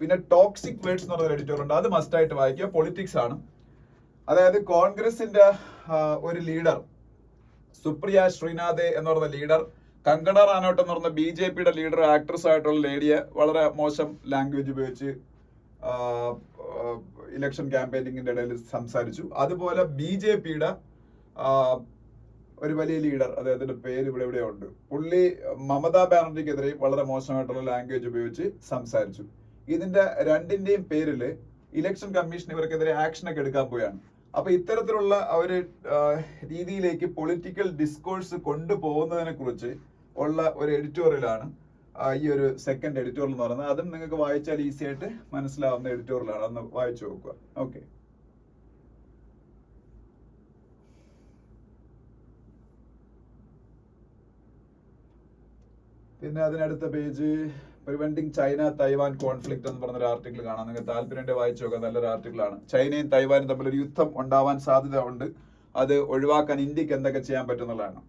Speaker 1: പിന്നെ ടോക്സിക് വേർഡ്സ് എന്ന് പറഞ്ഞ എഡിറ്റോറിയൽ ഉണ്ട്, അത് മസ്റ്റ് ആയിട്ട് വായിക്കുക. പൊളിറ്റിക്സ് ആണ്. അതായത് കോൺഗ്രസിന്റെ ഒരു ലീഡർ സുപ്രിയ ശ്രീനാഥ് എന്ന് പറഞ്ഞ ലീഡർ കങ്കണ റാനോട്ട് എന്ന് പറഞ്ഞ BJPയുടെ ലീഡർ ആക്ട്രസ് ആയിട്ടുള്ള ലേഡിയെ വളരെ മോശം ലാംഗ്വേജ് ഉപയോഗിച്ച് ഇലക്ഷൻ ക്യാമ്പയിനിങ്ങിന്റെ ഇടയിൽ സംസാരിച്ചു. അതുപോലെ BJPയുടെ ഒരു വലിയ ലീഡർ, അദ്ദേഹത്തിന്റെ പേര് ഇവിടെ ഉണ്ട്, പുള്ളി മമതാ ബാനർജിക്കെതിരെ വളരെ മോശമായിട്ടുള്ള ലാംഗ്വേജ് ഉപയോഗിച്ച് സംസാരിച്ചു. ഇതിന്റെ രണ്ടിന്റെയും പേരില് ഇലക്ഷൻ കമ്മീഷൻ ഇവർക്കെതിരെ ആക്ഷൻ ഒക്കെ എടുക്കാൻ പോയാണ്. അപ്പൊ ഇത്തരത്തിലുള്ള ഒരു രീതിയിലേക്ക് പൊളിറ്റിക്കൽ ഡിസ്കോഴ്സ് കൊണ്ടുപോകുന്നതിനെ കുറിച്ച് ഉള്ള ഒരു എഡിറ്റോറിയലാണ് ഈ ഒരു സെക്കൻഡ് എഡിറ്റോറിയൽ എന്ന് പറയുന്നത്. അതും നിങ്ങൾക്ക് വായിച്ചാൽ ഈസി ആയിട്ട് മനസ്സിലാവുന്ന എഡിറ്റോറിയലാണ്. അന്ന് വായിച്ചു നോക്കുക. ഓക്കെ, പിന്നെ അതിനടുത്ത page preventing China Taiwan conflict എന്ന് പറഞ്ഞൊരു ആർട്ടിക്കിൾ കാണാം. നിങ്ങൾക്ക് താല്പര്യം വായിച്ചു നോക്കാം, നല്ലൊരു ആർട്ടിക്കിളാണ്. ചൈനയും തൈവാനും തമ്മിൽ ഒരു യുദ്ധം ഉണ്ടാവാൻ സാധ്യത ഉണ്ട്. അത് ഒഴിവാക്കാൻ ഇന്ത്യക്ക് എന്തൊക്കെ ചെയ്യാൻ പറ്റുന്നുള്ളതാണ്.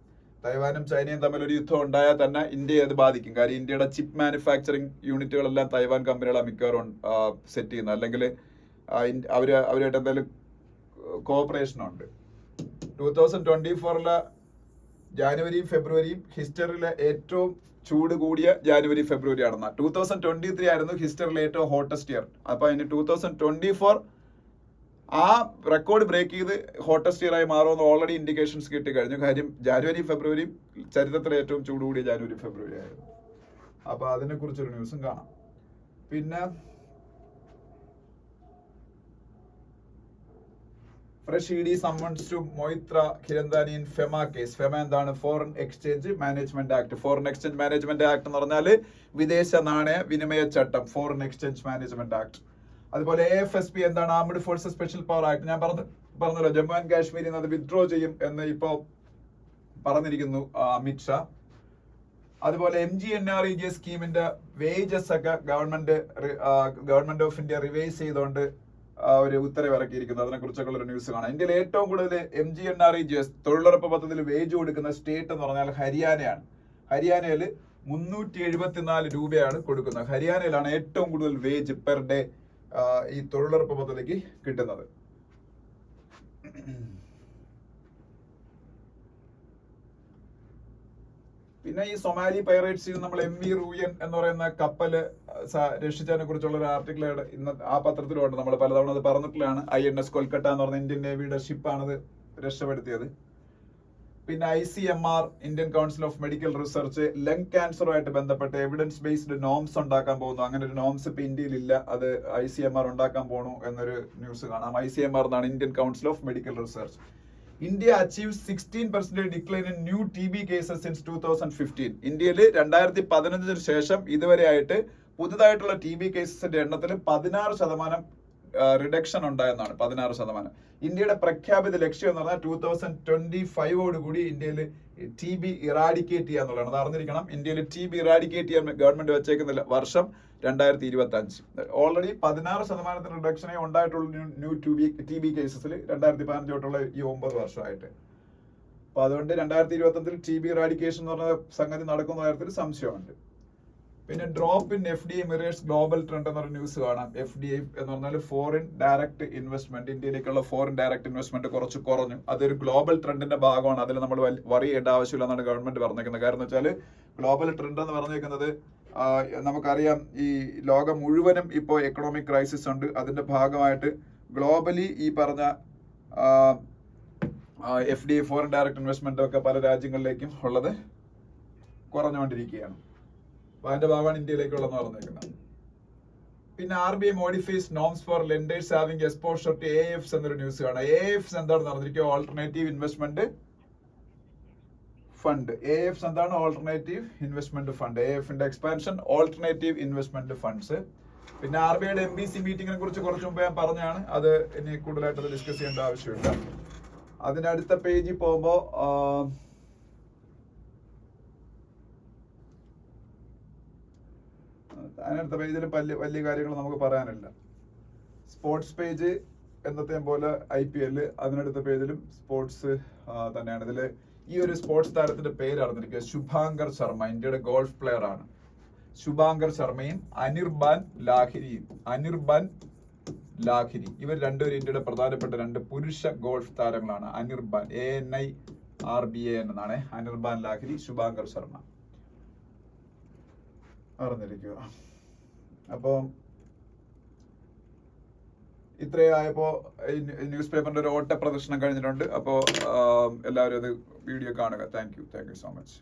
Speaker 1: തൈവാനും ചൈനയും തമ്മിൽ ഒരു യുദ്ധം ഉണ്ടായാൽ തന്നെ ഇന്ത്യയെ അത് ബാധിക്കും. കാര്യം ഇന്ത്യയുടെ ചിപ്പ് മാനുഫാക്ചറിങ് യൂണിറ്റുകളെല്ലാം തൈവാൻ കമ്പനികളാണ് മിക്കവാറും സെറ്റ് ചെയ്യുന്നത്. അല്ലെങ്കിൽ അവരുമായിട്ട് എന്തെങ്കിലും കോഓപ്പറേഷൻ ഉണ്ട്. 2024 ജാനുവരിയും ഫെബ്രുവരിയും ഹിസ്റ്ററിയിലെ ഏറ്റവും ചൂട് കൂടിയ ജാനുവരി ഫെബ്രുവരി ആണെന്ന. 2023 ആയിരുന്നു ഹിസ്റ്ററിയിലെ ഏറ്റവും ഹോട്ടസ്റ്റ് ഇയർ. അപ്പൊ അതിന് 2024 ആ റെക്കോർഡ് ബ്രേക്ക് ചെയ്ത് ഹോട്ടസ്റ്റ് ഇയർ ആയി മാറുമെന്ന് ഓൾറെഡി ഇൻഡിക്കേഷൻസ് കിട്ടി കഴിഞ്ഞു. കാര്യം ജാനുവരി ഫെബ്രുവരി ചരിത്രത്തിലെ ഏറ്റവും ചൂട് കൂടിയ ജാനുവരി ഫെബ്രുവരി ആയിരുന്നു. അപ്പൊ അതിനെ കുറിച്ചൊരു ന്യൂസും കാണാം. പിന്നെ fresh ED summons to Moitra Khirandani in FEMA case. FEMA എന്താണ്? Foreign exchange management act. Foreign exchange management act എന്ന് പറഞ്ഞാൽ വിദേശ നാണയ വിനിമയ ചട്ടം, ഫോറിൻ എക്സ്ചേഞ്ച് മാനേജ്മെന്റ് ആക്ട്. അതുപോലെ AFSP എന്താണ്? Armed forces special power act. ഞാൻ പറഞ്ഞല്ലോ, ജമ്മു ആൻഡ് കാശ്മീരിൽ നിന്ന് അത് വിത്ഡ്രോ ചെയ്യും എന്ന് ഇപ്പോ പറഞ്ഞിരിക്കുന്നു അമിത്ഷാ. അതുപോലെ MGNREG സ്കീമിന്റെ വേജസ് ഒക്കെ ഗവൺമെന്റ് ഓഫ് ഇന്ത്യ റിവൈസ് ചെയ്തുകൊണ്ട് ഒരു ഉത്തരവ് ഇറക്കിയിരിക്കുന്നു. അതിനെ കുറിച്ചൊക്കെ ഒരു ന്യൂസ് കാണാം. ഇന്ത്യയിൽ ഏറ്റവും കൂടുതൽ MGNREG തൊഴിലുറപ്പ് പദ്ധതിയിൽ വേജ് കൊടുക്കുന്ന സ്റ്റേറ്റ് എന്ന് പറഞ്ഞാൽ ഹരിയാനയാണ്. ഹരിയാനയിൽ 374 രൂപയാണ് കൊടുക്കുന്നത്. ഹരിയാനയിലാണ് ഏറ്റവും കൂടുതൽ വേജ് പെർ ഡേ ഈ തൊഴിലുറപ്പ് പദ്ധതിക്ക് കിട്ടുന്നത്. പിന്നെ ഈ സൊമാലി പൈറേറ്റ്സിൽ നമ്മൾ MV റൂയൻ എന്ന് പറയുന്ന കപ്പല് രക്ഷിച്ചതിനെ കുറിച്ചുള്ള ഒരു ആർട്ടിക്കിൾ ഇന്ന് ആ പത്രത്തിലുണ്ട്. നമ്മൾ പലതവണ അത് പറഞ്ഞിട്ടുള്ളതാണ്. INS കൊൽക്കട്ട എന്ന് പറഞ്ഞ ഇന്ത്യൻ നേവിയുടെ ഷിപ്പാണത് രക്ഷപ്പെടുത്തിയത്. പിന്നെ ICMR Indian council of medical research lung ക്യാൻസറുമായിട്ട് ബന്ധപ്പെട്ട് എവിഡൻസ് ബേസ്ഡ് നോംസ് ഉണ്ടാക്കാൻ പോകുന്നു. അങ്ങനെ ഒരു നോംസ് ഇപ്പൊ ഇന്ത്യയിൽ ഇല്ല, അത് ICMR ഉണ്ടാക്കാൻ പോണു എന്നൊരു ന്യൂസ് കാണാം. ICMR എന്നാണ് Indian council of medical research. India achieves 16% decline in new TB cases since 2015. ഇന്ത്യയിൽ 2015 ശേഷം ഇതുവരെയായിട്ട് പുതുതായിട്ടുള്ള TB കേസസിന്റെ എണ്ണത്തിൽ 16% റിഡക്ഷൻ ഉണ്ടായെന്നാണ് 16%. ഇന്ത്യയുടെ പ്രഖ്യാപിത ലക്ഷ്യം എന്ന് പറഞ്ഞാൽ 2025 കൂടി ഇന്ത്യയിൽ TB ഇറാഡിക്കേറ്റ് ചെയ്യുക എന്നുള്ളതാണ്. അത് അറിഞ്ഞിരിക്കണം. ഇന്ത്യയിൽ TB ഇറാഡിക്കേറ്റ് ചെയ്യാൻ ഗവൺമെന്റ് വെച്ചേക്കുന്നില്ല വർഷം 2025. ഓൾറെഡി 16% റിഡക്ഷനേ ഉണ്ടായിട്ടുള്ള ന്യൂ TB കേസസിൽ 2015 തൊട്ടുള്ള ഈ 9 വർഷമായിട്ട്. അപ്പൊ അതുകൊണ്ട് 2025 TB ഇറാഡിക്കേഷൻ എന്ന് പറഞ്ഞ സംഗതി നടക്കുന്ന കാര്യത്തിൽ സംശയമുണ്ട്. പിന്നെ drop in FDI mirrors global trend എന്നൊരു ന്യൂസ് കാണാം. FDI എന്ന് പറഞ്ഞാൽ ഫോറിൻ ഡയറക്റ്റ് ഇൻവെസ്റ്റ്മെന്റ്, ഇന്ത്യയിലേക്കുള്ള ഫോറിൻ ഡയറക്റ്റ് ഇൻവെസ്റ്റ്മെന്റ് കുറച്ച് കുറഞ്ഞു. അതൊരു ഗ്ലോബൽ ട്രെൻഡിന്റെ ഭാഗമാണ്. അതിൽ നമ്മൾ വറി ചെയ്യേണ്ട ആവശ്യമില്ല എന്നാണ് ഗവൺമെന്റ് പറഞ്ഞേക്കുന്നത്. കാരണം എന്ന് വെച്ചാൽ ഗ്ലോബൽ ട്രെൻഡ് എന്ന് പറഞ്ഞേക്കുന്നത് നമുക്കറിയാം, ഈ ലോകം മുഴുവനും ഇപ്പോൾ എക്കണോമിക് ക്രൈസിസ് ഉണ്ട്. അതിന്റെ ഭാഗമായിട്ട് ഗ്ലോബലി ഈ പറഞ്ഞ FDI ഫോറിൻ ഡയറക്റ്റ് ഇൻവെസ്റ്റ്മെന്റ് ഒക്കെ പല രാജ്യങ്ങളിലേക്കും ഉള്ളത് കുറഞ്ഞുകൊണ്ടിരിക്കുകയാണ്. അപ്പൊ അതിന്റെ ഭാഗമാണ് ഇന്ത്യയിലേക്കുള്ളതെന്ന് പറഞ്ഞേക്കുന്നത്. പിന്നെ RBI modifies norms for lenders having exposure to AIFs എന്നൊരു ന്യൂസ് കാണാം. AIFs എന്താണെന്ന് പറഞ്ഞിരിക്കുക? Alternative investment fund. AIFs എന്താണ്? Alternative investment fund. AIFന്റെ എക്സ്പാൻഷൻ ഓൾട്ടർനേറ്റീവ് ഇൻവെസ്റ്റ്മെന്റ് ഫണ്ട്സ്. പിന്നെ RBIയുടെ MBC മീറ്റിംഗിനെ കുറിച്ച് കുറച്ച് മുമ്പ് ഞാൻ പറഞ്ഞാണ്. അത് ഇനി കൂടുതലായിട്ട് അത് ഡിസ്കസ് ചെയ്യേണ്ട ആവശ്യമില്ല. അതിനടുത്ത പേജിൽ പോകുമ്പോ അതിനടുത്ത പേജിൽ വലിയ കാര്യങ്ങൾ നമുക്ക് പറയാനില്ല. സ്പോർട്സ് പേജ് എന്നത്തെയും പോലെ IPL, അതിനടുത്ത പേജിലും സ്പോർട്സ് തന്നെയാണ്. ഇതിൽ ഈ ഒരു സ്പോർട്സ് താരത്തിന്റെ പേര് അറിഞ്ഞിരിക്കുക, ശുഭാങ്കർ ശർമ്മ. ഇന്ത്യയുടെ ഗോൾഫ് പ്ലെയർ ആണ്. ശുഭാങ്കർ ശർമ്മയും അനിർബാൻ ലാഹിരി ഇവർ രണ്ടുപേരും ഇന്ത്യയുടെ പ്രധാനപ്പെട്ട 2 പുരുഷ ഗോൾഫ് താരങ്ങളാണ്. അനിർബാൻ ANIRBAN എന്നാണ്. അനിർബാൻ ലാഹിരി, ശുഭാങ്കർ ശർമ്മ അറിഞ്ഞിരിക്കുക. അപ്പം ഇത്രയായപ്പോ ന്യൂസ് പേപ്പറിന്റെ ഒരു ഓട്ട പ്രദർശനം കഴിഞ്ഞിട്ടുണ്ട്. അപ്പോൾ എല്ലാവരും അത് വീഡിയോ കാണുക. Thank you so much.